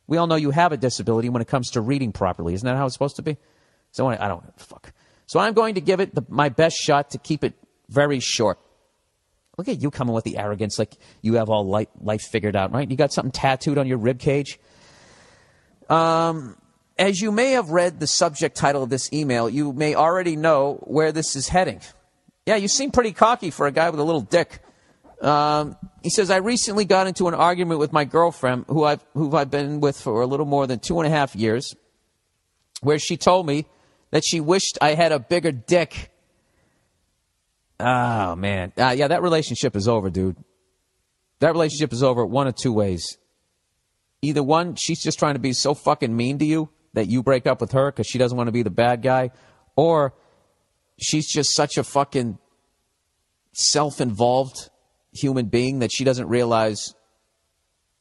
We all know you have a disability when it comes to reading properly. Isn't that how it's supposed to be? So I don't fuck. So I'm going to give it my best shot to keep it very short. Look at you coming with the arrogance like you have all life figured out, right? You got something tattooed on your rib cage. As you may have read the subject title of this email, you may already know where this is heading. Yeah, you seem pretty cocky for a guy with a little dick. He says, I recently got into an argument with my girlfriend, who I've been with for a little more than 2.5 years, where she told me that she wished I had a bigger dick. Oh, man. Yeah, that relationship is over, dude. That relationship is over one of two ways. Either one, she's just trying to be so fucking mean to you that you break up with her because she doesn't want to be the bad guy, or she's just such a fucking self-involved human being that she doesn't realize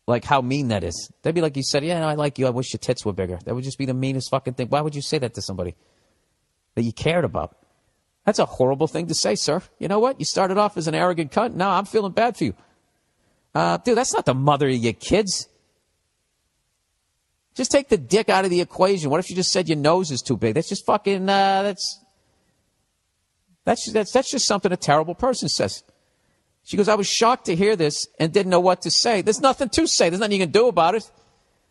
like how mean that is. That'd be like you said, yeah, no, I like you. I wish your tits were bigger. That would just be the meanest fucking thing. Why would you say that to somebody that you cared about? That's a horrible thing to say, sir. You know what? You started off as an arrogant cunt. Now I'm feeling bad for you. Dude, that's not the mother of your kids. Just take the dick out of the equation. What if you just said your nose is too big? That's just fucking, that's just something a terrible person says. She goes, I was shocked to hear this and didn't know what to say. There's nothing to say. There's nothing you can do about it.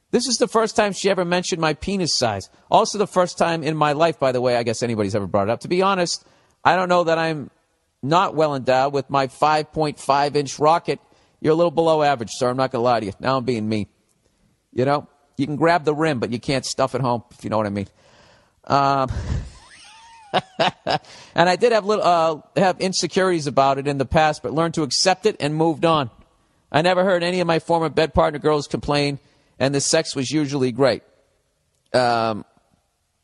This is the first time she ever mentioned my penis size. Also the first time in my life, by the way, I guess anybody's ever brought it up. To be honest, I don't know that I'm not well endowed with my 5.5-inch rocket. You're a little below average, sir. I'm not going to lie to you. Now I'm being mean. You know, you can grab the rim, but you can't stuff it home, if you know what I mean. And I did have insecurities about it in the past, but learned to accept it and moved on. I never heard any of my former bed partner girls complain, and the sex was usually great. I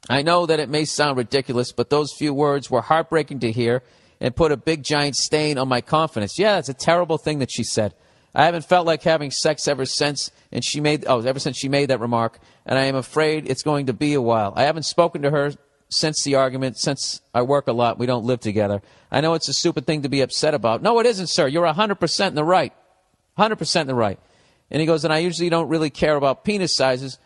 know that it may sound ridiculous, but those few words were heartbreaking to hear and put a big giant stain on my confidence. Yeah, that's a terrible thing that she said. I haven't felt like having sex ever since she made that remark, and I am afraid it's going to be a while. I haven't spoken to her since the argument, since I work a lot, we don't live together. I know it's a stupid thing to be upset about. No, it isn't, sir. You're 100% in the right. 100% in the right. And he goes, and I usually don't really care about penis sizes,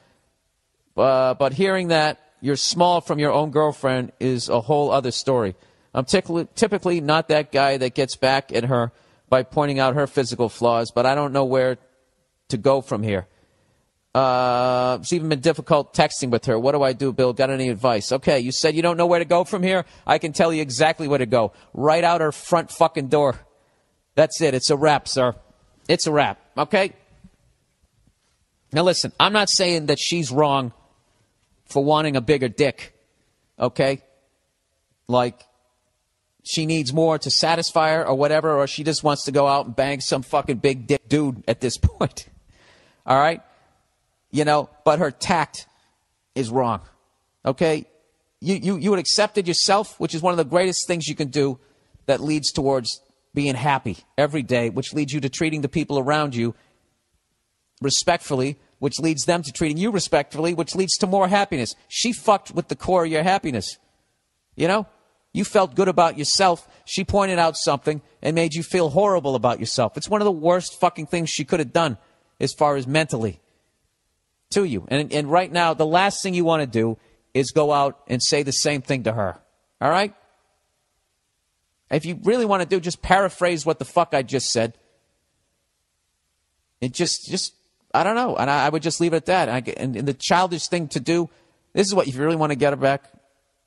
but hearing that you're small from your own girlfriend is a whole other story. I'm typically not that guy that gets back at her by pointing out her physical flaws, but I don't know where to go from here. It's even been difficult texting with her. What do I do, Bill? Got any advice? Okay, you said you don't know where to go from here? I can tell you exactly where to go. Right out her front fucking door. That's it. It's a wrap, sir. It's a wrap, okay? Now listen, I'm not saying that she's wrong for wanting a bigger dick, okay? Like, she needs more to satisfy her or whatever, or she just wants to go out and bang some fucking big dick dude at this point. All right? You know, but her tact is wrong, okay? You would accept it yourself, which is one of the greatest things you can do that leads towards being happy every day, which leads you to treating the people around you respectfully, which leads them to treating you respectfully, which leads to more happiness. She fucked with the core of your happiness. You know? You felt good about yourself. She pointed out something and made you feel horrible about yourself. It's one of the worst fucking things she could have done as far as mentally to you. And right now, the last thing you want to do is go out and say the same thing to her. All right? If you really want to do, just paraphrase what the fuck I just said. It just I don't know. And I would just leave it at that. And the childish thing to do, this is what, if you really want to get her back,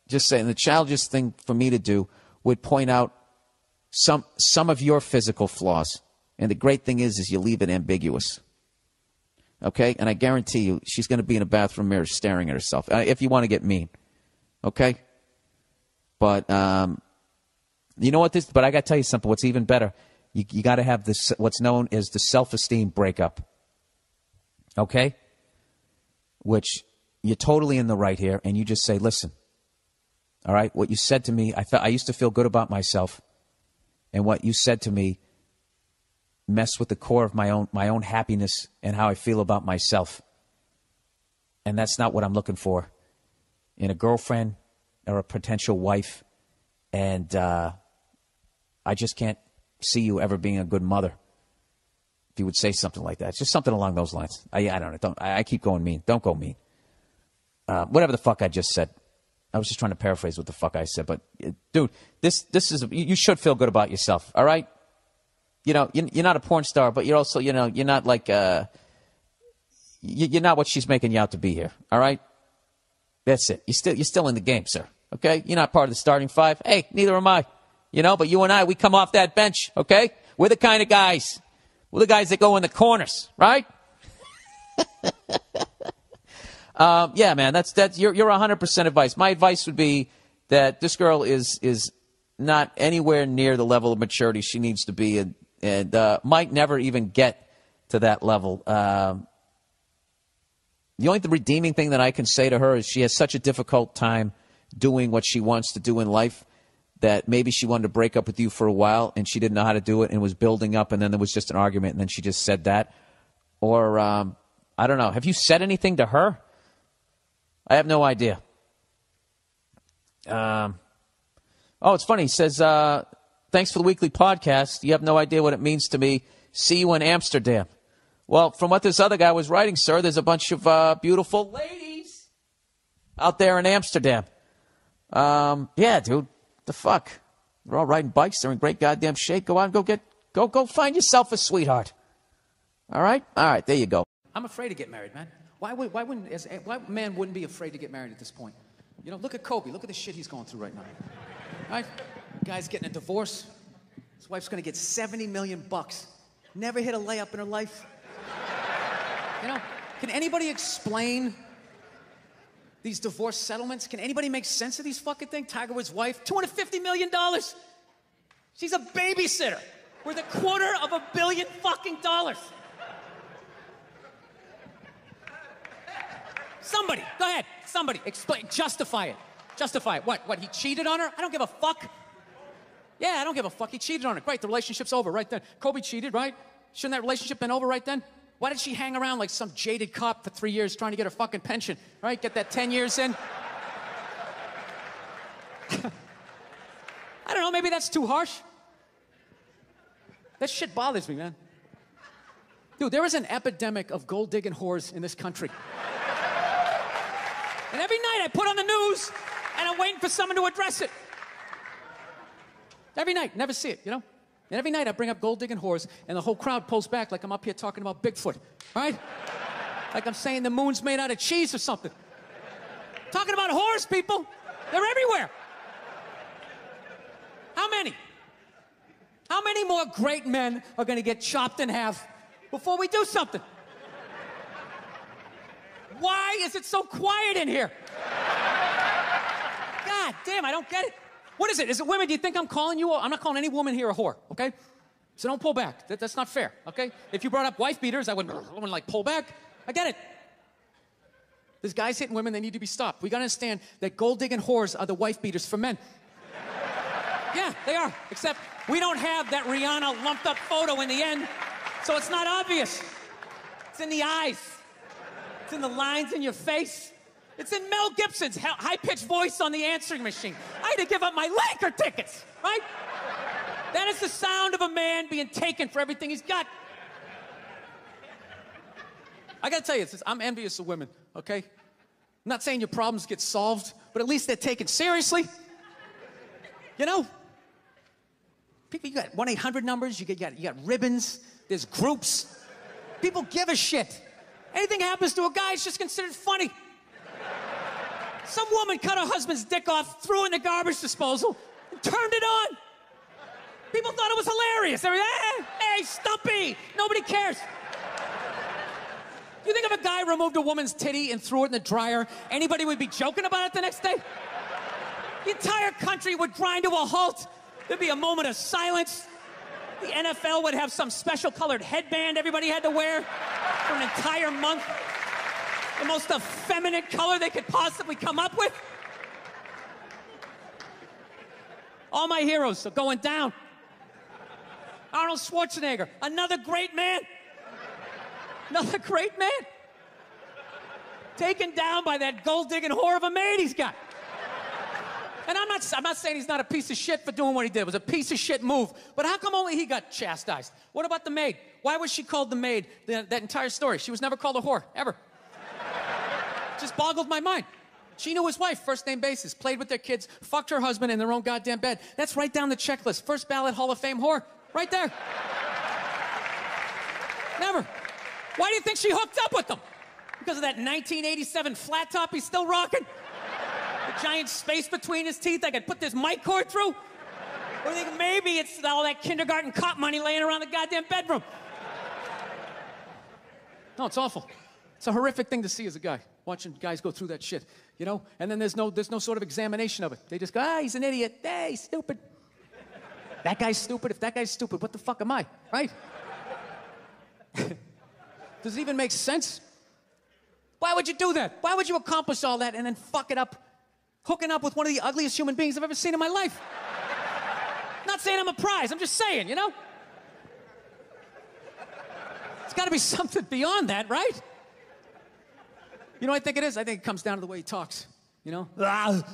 just saying, the childish thing for me to do would point out some of your physical flaws. And the great thing is you leave it ambiguous. Okay? And I guarantee you, she's going to be in a bathroom mirror staring at herself, if you want to get mean. Okay? But, you know what this, but I got to tell you something, what's even better. You got to have this, what's known as the self-esteem breakup. Okay? Which you're totally in the right here, and you just say, listen, all right, what you said to me, I used to feel good about myself, and what you said to me messed with the core of my own happiness and how I feel about myself. And that's not what I'm looking for in a girlfriend or a potential wife. And I just can't see you ever being a good mother. If you would say something like that. It's just something along those lines. I don't know. I keep going mean. Don't go mean. Whatever the fuck I just said. I was just trying to paraphrase what the fuck I said. But, dude, this is, you should feel good about yourself, all right? You know, you're not a porn star, but you're also, you know, you're not like, you're not what she's making you out to be here, all right? That's it. You're still in the game, sir, okay? You're not part of the starting five. Hey, neither am I. You know, but you and I, we come off that bench, okay? We're the kind of guys. We're the guys that go in the corners, right? Yeah, man, that's you're 100% advice. My advice would be that this girl is not anywhere near the level of maturity she needs to be, and might never even get to that level. The only redeeming thing that I can say to her is she has such a difficult time doing what she wants to do in life that maybe she wanted to break up with you for a while and she didn't know how to do it and was building up, and then there was just an argument and then she just said that. Or, I don't know. Have you said anything to her? I have no idea. Oh, it's funny. He says, thanks for the weekly podcast. You have no idea what it means to me. See you in Amsterdam. Well, from what this other guy was writing, sir, there's a bunch of beautiful ladies out there in Amsterdam. Yeah, dude. The fuck? They're all riding bikes. They're in great goddamn shape. Go out and go find yourself a sweetheart. All right? All right, there you go. I'm afraid to get married, man. Why man wouldn't be afraid to get married at this point? You know, look at Kobe. Look at the shit he's going through right now. Right? Guy's getting a divorce. His wife's going to get $70 million. Never hit a layup in her life. You know, can anybody explain these divorce settlements? Can anybody make sense of these fucking things? Tiger Woods' wife, $250 million. She's a babysitter worth $250 million fucking dollars. Somebody, go ahead. Somebody, explain, justify it. Justify it. What, he cheated on her? I don't give a fuck. Yeah, I don't give a fuck. He cheated on her. Great, the relationship's over right then. Kobe cheated, right? Shouldn't that relationship been over right then? Why did she hang around like some jaded cop for 3 years trying to get her fucking pension, right? Get that 10 years in? I don't know, maybe that's too harsh. That shit bothers me, man. Dude, there is an epidemic of gold-digging whores in this country. And every night I put on the news, and I'm waiting for someone to address it. Every night, never see it, you know? And every night I bring up gold-digging whores, and the whole crowd pulls back like I'm up here talking about Bigfoot, right? Like I'm saying the moon's made out of cheese or something. Talking about whores, people. They're everywhere. How many? How many more great men are going to get chopped in half before we do something? Why is it so quiet in here? God damn, I don't get it. What is it? Is it women? Do you think I'm calling you? I'm not calling any woman here a whore, okay? So don't pull back. That's not fair, okay? If you brought up wife beaters, I wouldn't like pull back. I get it. There's guys hitting women, they need to be stopped. We gotta understand that gold-digging whores are the wife beaters for men. Yeah, they are. Except we don't have that Rihanna lumped up photo in the end, so it's not obvious. It's in the eyes. It's in the lines in your face. It's in Mel Gibson's high-pitched voice on the answering machine. I had to give up my Laker tickets, right? That is the sound of a man being taken for everything he's got. I gotta tell you, I'm envious of women, okay? I'm not saying your problems get solved, but at least they're taken seriously. You know? People, you got 1-800 numbers, you got ribbons, there's groups. People give a shit. Anything happens to a guy, it's just considered funny. Some woman cut her husband's dick off, threw it in the garbage disposal, and turned it on. People thought it was hilarious. They were, hey, Stumpy, nobody cares. You think if a guy removed a woman's titty and threw it in the dryer, anybody would be joking about it the next day? The entire country would grind to a halt. There'd be a moment of silence. The NFL would have some special colored headband everybody had to wear for an entire month. The most effeminate color they could possibly come up with. All my heroes are going down. Arnold Schwarzenegger, another great man. Another great man. Taken down by that gold-digging whore of a maid he's got. And I'm not saying he's not a piece of shit for doing what he did. It was a piece of shit move. But how come only he got chastised? What about the maid? Why was she called the maid that entire story? She was never called a whore, ever. Just boggled my mind. She knew his wife, first name basis, played with their kids, fucked her husband in their own goddamn bed. That's right down the checklist. First ballot Hall of Fame whore. Right there. Never. Why do you think she hooked up with him? Because of that 1987 flat top he's still rocking? The giant space between his teeth I could put this mic cord through? Or do you think maybe it's all that kindergarten cop money laying around the goddamn bedroom? No, it's awful. It's a horrific thing to see as a guy, watching guys go through that shit, you know? And then there's no sort of examination of it. They just go, he's an idiot. Hey, he's stupid. That guy's stupid. If that guy's stupid, what the fuck am I, right? Does it even make sense? Why would you do that? Why would you accomplish all that and then fuck it up, hooking up with one of the ugliest human beings I've ever seen in my life? Not saying I'm a prize, I'm just saying, you know? It's gotta be something beyond that, right? You know what I think it is? I think it comes down to the way he talks, you know? That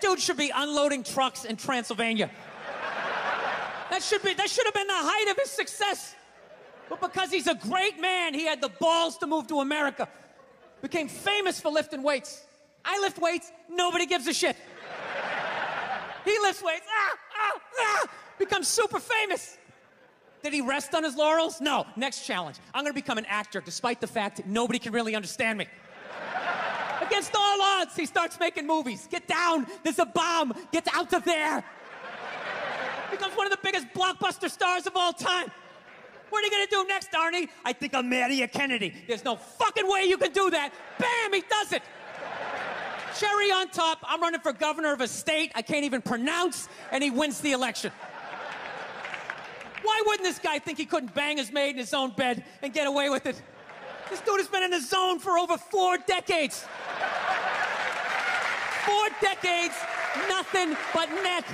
dude should be unloading trucks in Transylvania. That should have been the height of his success. But because he's a great man, he had the balls to move to America. Became famous for lifting weights. I lift weights, nobody gives a shit. He lifts weights, becomes super famous. Did he rest on his laurels? No. Next challenge. I'm gonna become an actor despite the fact that nobody can really understand me. Against all odds, he starts making movies. Get down, there's a bomb, get out of there. Becomes one of the biggest blockbuster stars of all time. What are you gonna do next, Arnie? I think I'll marry a Kennedy. There's no fucking way you can do that. Bam, he does it. Cherry on top, I'm running for governor of a state I can't even pronounce, and he wins the election. Why wouldn't this guy think he couldn't bang his maid in his own bed and get away with it? This dude has been in the zone for over 4 decades. 4 decades, nothing but net.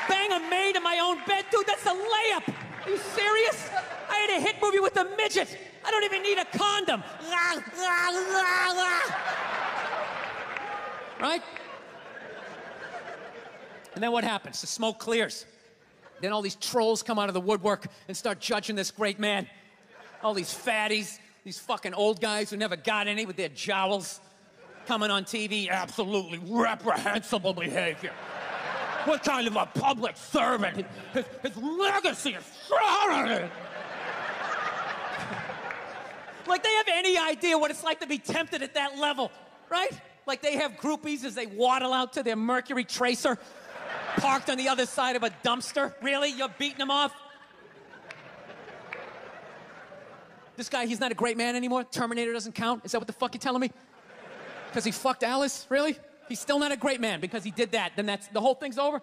Bang a maid in my own bed? Dude, that's a layup. Are you serious? I had a hit movie with a midget. I don't even need a condom. right? And then what happens? The smoke clears. Then all these trolls come out of the woodwork and start judging this great man. All these fatties, these fucking old guys who never got any with their jowls coming on TV. Absolutely reprehensible behavior. What kind of a public servant? His legacy is shrouded. Like they have any idea what it's like to be tempted at that level, right? Like they have groupies as they waddle out to their Mercury Tracer parked on the other side of a dumpster. Really? You're beating them off? This guy, he's not a great man anymore? Terminator doesn't count? Is that what the fuck you're telling me? Because he fucked Alice? Really? He's still not a great man because he did that. Then the whole thing's over?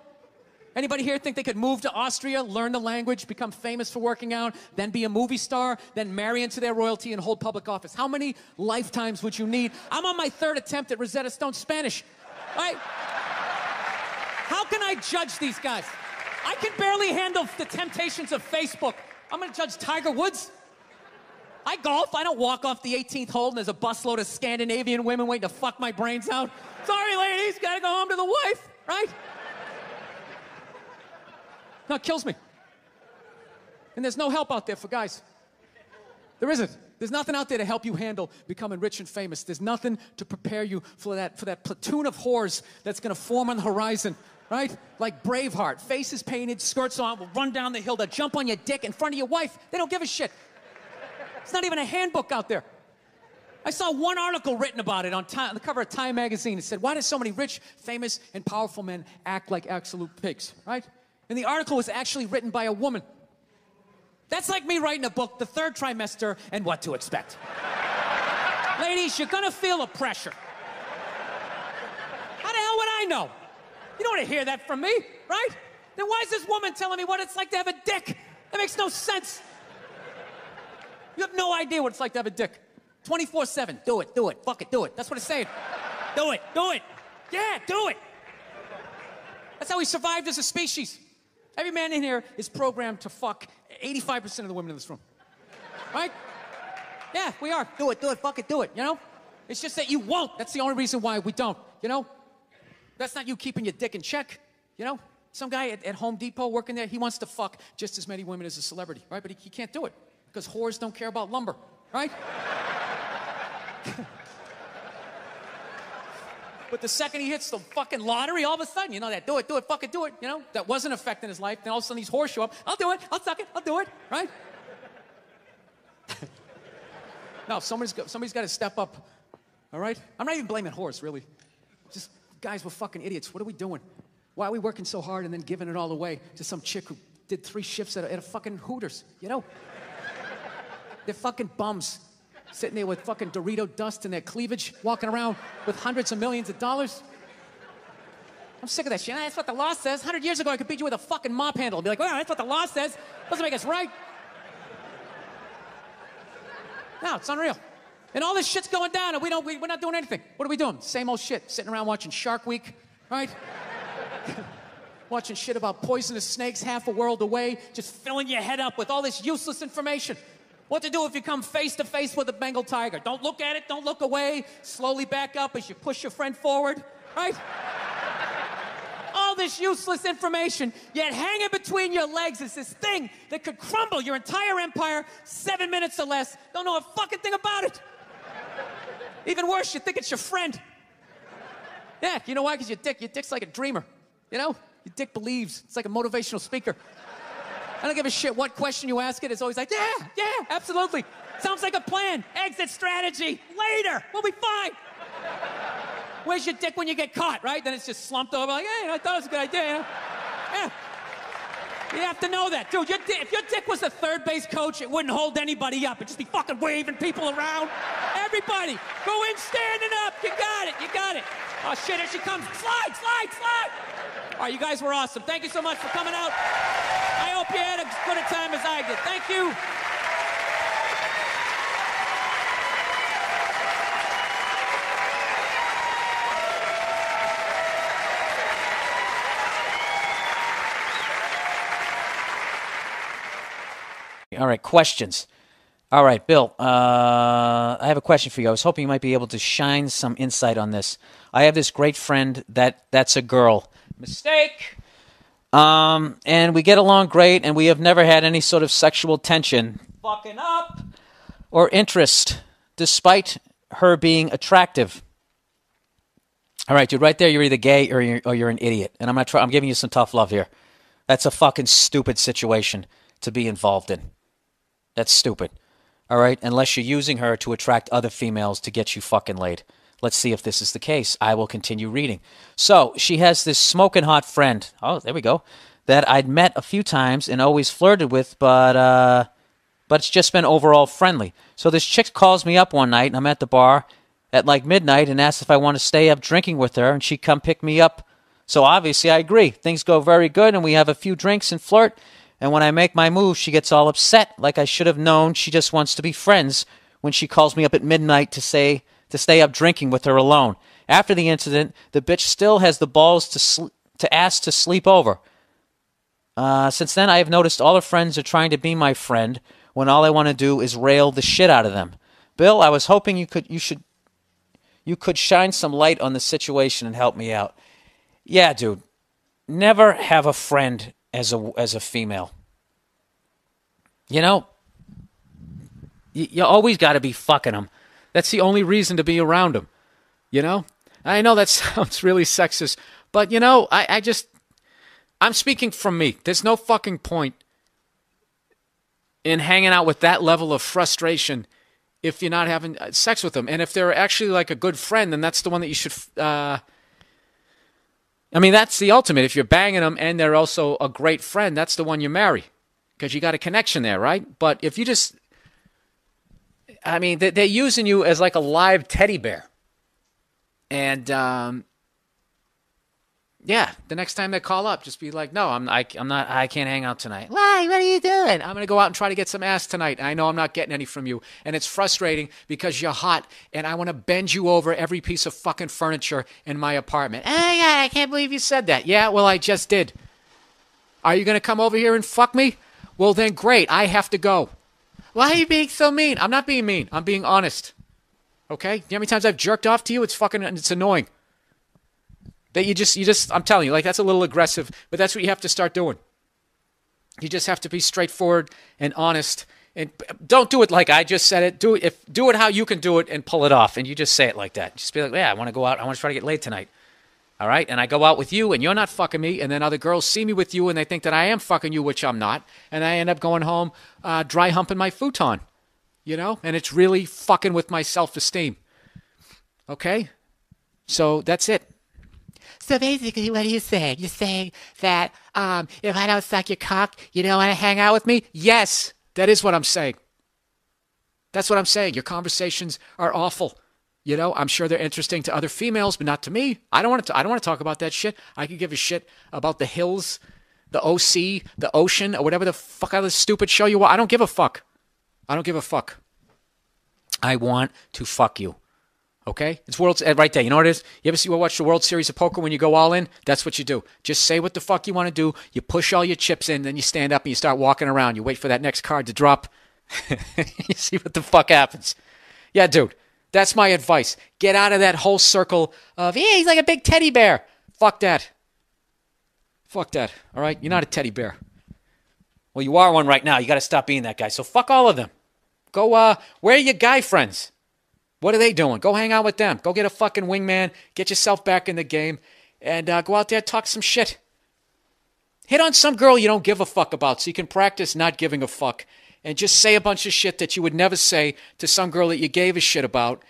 Anybody here think they could move to Austria, learn the language, become famous for working out, then be a movie star, then marry into their royalty and hold public office? How many lifetimes would you need? I'm on my 3rd attempt at Rosetta Stone Spanish. Right? How can I judge these guys? I can barely handle the temptations of Facebook. I'm gonna judge Tiger Woods? I golf. I don't walk off the 18th hole and there's a busload of Scandinavian women waiting to fuck my brains out. Sorry, ladies, gotta go home to the wife, right? No, it kills me. And there's no help out there for guys. There isn't. There's nothing out there to help you handle becoming rich and famous. There's nothing to prepare you for that platoon of whores that's gonna form on the horizon, right? Like Braveheart, faces painted, skirts on, will run down the hill, they'll jump on your dick in front of your wife. They don't give a shit. It's not even a handbook out there. I saw one article written about it on the cover of Time magazine. It said, why do so many rich, famous, and powerful men act like absolute pigs, right? And the article was actually written by a woman. That's like me writing a book, The Third Trimester and What to Expect. Ladies, you're gonna feel a pressure. How the hell would I know? You don't want to hear that from me, right? Then why is this woman telling me what it's like to have a dick? That makes no sense. You have no idea what it's like to have a dick. 24/7, do it, fuck it, do it. That's what it's saying. Do it. Yeah, do it. That's how we survived as a species. Every man in here is programmed to fuck 85% of the women in this room. Right? Yeah, we are. Do it, fuck it, do it, you know? It's just that you won't. That's the only reason why we don't, you know? That's not you keeping your dick in check, you know? Some guy at Home Depot working there, he wants to fuck just as many women as a celebrity, right? But he can't do it because whores don't care about lumber, right? But the second he hits the fucking lottery, all of a sudden, you know, that do it, fucking do it, you know? That wasn't affecting his life. Then all of a sudden these whores show up. I'll do it, I'll suck it, I'll do it, right? No, somebody's got to step up, all right? I'm not even blaming whores, really. Just, guys, we're fucking idiots. What are we doing? Why are we working so hard and then giving it all away to some chick who did 3 shifts at a fucking Hooters, you know? They're fucking bums. Sitting there with fucking Dorito dust in their cleavage, walking around with hundreds of millions of dollars. I'm sick of that shit. That's what the law says. 100 years ago, I could beat you with a fucking mop handle and be like, well, that's what the law says. Doesn't make us right. No, it's unreal. And all this shit's going down, and we're not doing anything. What are we doing? Same old shit. Sitting around watching Shark Week, right? Watching shit about poisonous snakes half a world away, just filling your head up with all this useless information. What to do if you come face to face with a Bengal tiger? Don't look at it, don't look away. Slowly back up as you push your friend forward, right? All this useless information, yet hanging between your legs is this thing that could crumble your entire empire 7 minutes or less. Don't know a fucking thing about it. Even worse, you think it's your friend. Yeah, you know why? Because your dick's like a dreamer, you know? Your dick believes. It's like a motivational speaker. I don't give a shit what question you ask it. It's always like, yeah, absolutely. Sounds like a plan. Exit strategy. Later. We'll be fine. Where's your dick when you get caught, right? Then it's just slumped over like, hey, I thought it was a good idea. You know? Yeah. You have to know that. Dude, if your dick was the third base coach, it wouldn't hold anybody up. It'd just be fucking waving people around. Everybody, go in standing up. You got it. Oh, shit, here she comes. Slide. All right, you guys were awesome. Thank you so much for coming out. I hope you had as good a time as I did. Thank you. All right, questions. All right, Bill, I have a question for you. I was hoping you might be able to shine some insight on this. I have this great friend that's a girl. Mistake! And we get along great, and we have never had any sort of sexual tension, fucking up, or interest, despite her being attractive. All right, dude, right there, you're either gay or you're an idiot. And I'm giving you some tough love here. That's a fucking stupid situation to be involved in. That's stupid. All right? Unless you're using her to attract other females to get you fucking laid. Let's see if this is the case. I will continue reading. So, she has this smoking hot friend. Oh, there we go. That I'd met a few times and always flirted with, but it's just been overall friendly. So this chick calls me up one night, and I'm at the bar at like midnight and asks if I want to stay up drinking with her, and she come pick me up. So obviously I agree. Things go very good, and we have a few drinks and flirt. And when I make my move, she gets all upset, like I should have known she just wants to be friends when she calls me up at midnight to stay up drinking with her alone. After the incident, the bitch still has the balls to ask to sleep over. Since then, I have noticed all her friends are trying to be my friend when all I want to do is rail the shit out of them. Bill, I was hoping you could shine some light on the situation and help me out. Yeah, dude. Never have a friend as a female. You know, you always got to be fucking them. That's the only reason to be around them. You know? I know that sounds really sexist, but you know, I'm speaking from me. There's no fucking point in hanging out with that level of frustration if you're not having sex with them. And if they're actually like a good friend, then that's the one that you should... I mean, that's the ultimate. If you're banging them and they're also a great friend, that's the one you marry. Because you got a connection there, right? But if you just... I mean, they're using you as like a live teddy bear. And, yeah, the next time they call up, just be like, no, I can't hang out tonight. Why? What are you doing? I'm going to go out and try to get some ass tonight. I know I'm not getting any from you. And it's frustrating because you're hot and I want to bend you over every piece of fucking furniture in my apartment. Oh my God, I can't believe you said that. Yeah, well, I just did. Are you going to come over here and fuck me? Well, then great. I have to go. Why are you being so mean? I'm not being mean. I'm being honest. Okay? You know how many times I've jerked off to you? It's annoying. That you just, I'm telling you, like that's a little aggressive, but that's what you have to start doing. You just have to be straightforward and honest, and don't do it like I just said it. Do it how you can do it and pull it off, and you just say it like that. Just be like, yeah, I want to go out. I want to try to get laid tonight. All right, and I go out with you, and you're not fucking me, and then other girls see me with you, and they think that I am fucking you, which I'm not, and I end up going home dry humping my futon, you know, and it's really fucking with my self-esteem. Okay, so that's it. So basically, what are you saying? You're saying that if I don't suck your cock, you don't want to hang out with me? Yes, that is what I'm saying. That's what I'm saying. Your conversations are awful. You know, I'm sure they're interesting to other females, but not to me. I don't want to talk about that shit. I could give a shit about the hills, the OC, the ocean, or whatever the fuck other stupid show you want. I don't give a fuck. I don't give a fuck. I want to fuck you. Okay? It's right there. You know what it is? You ever watch the World Series of Poker when you go all in? That's what you do. Just say what the fuck you want to do. You push all your chips in, then you stand up and you start walking around. You wait for that next card to drop. You see what the fuck happens. Yeah, dude. That's my advice. Get out of that whole circle of, yeah, he's like a big teddy bear. Fuck that. Fuck that. All right? You're not a teddy bear. Well, you are one right now. You got to stop being that guy. So fuck all of them. Go, where are your guy friends? What are they doing? Go hang out with them. Go get a fucking wingman. Get yourself back in the game. And go out there and talk some shit. Hit on some girl you don't give a fuck about so you can practice not giving a fuck. And just say a bunch of shit that you would never say to some girl that you gave a shit about.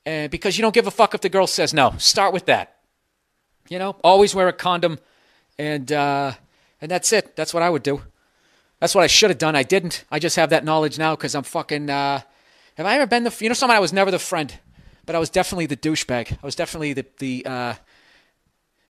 And because you don't give a fuck if the girl says no. Start with that. You know, always wear a condom. And that's it. That's what I would do. That's what I should have done. I didn't. I just have that knowledge now because I'm fucking... Have I ever been someone I was never the friend, but I was definitely the douchebag. I was definitely the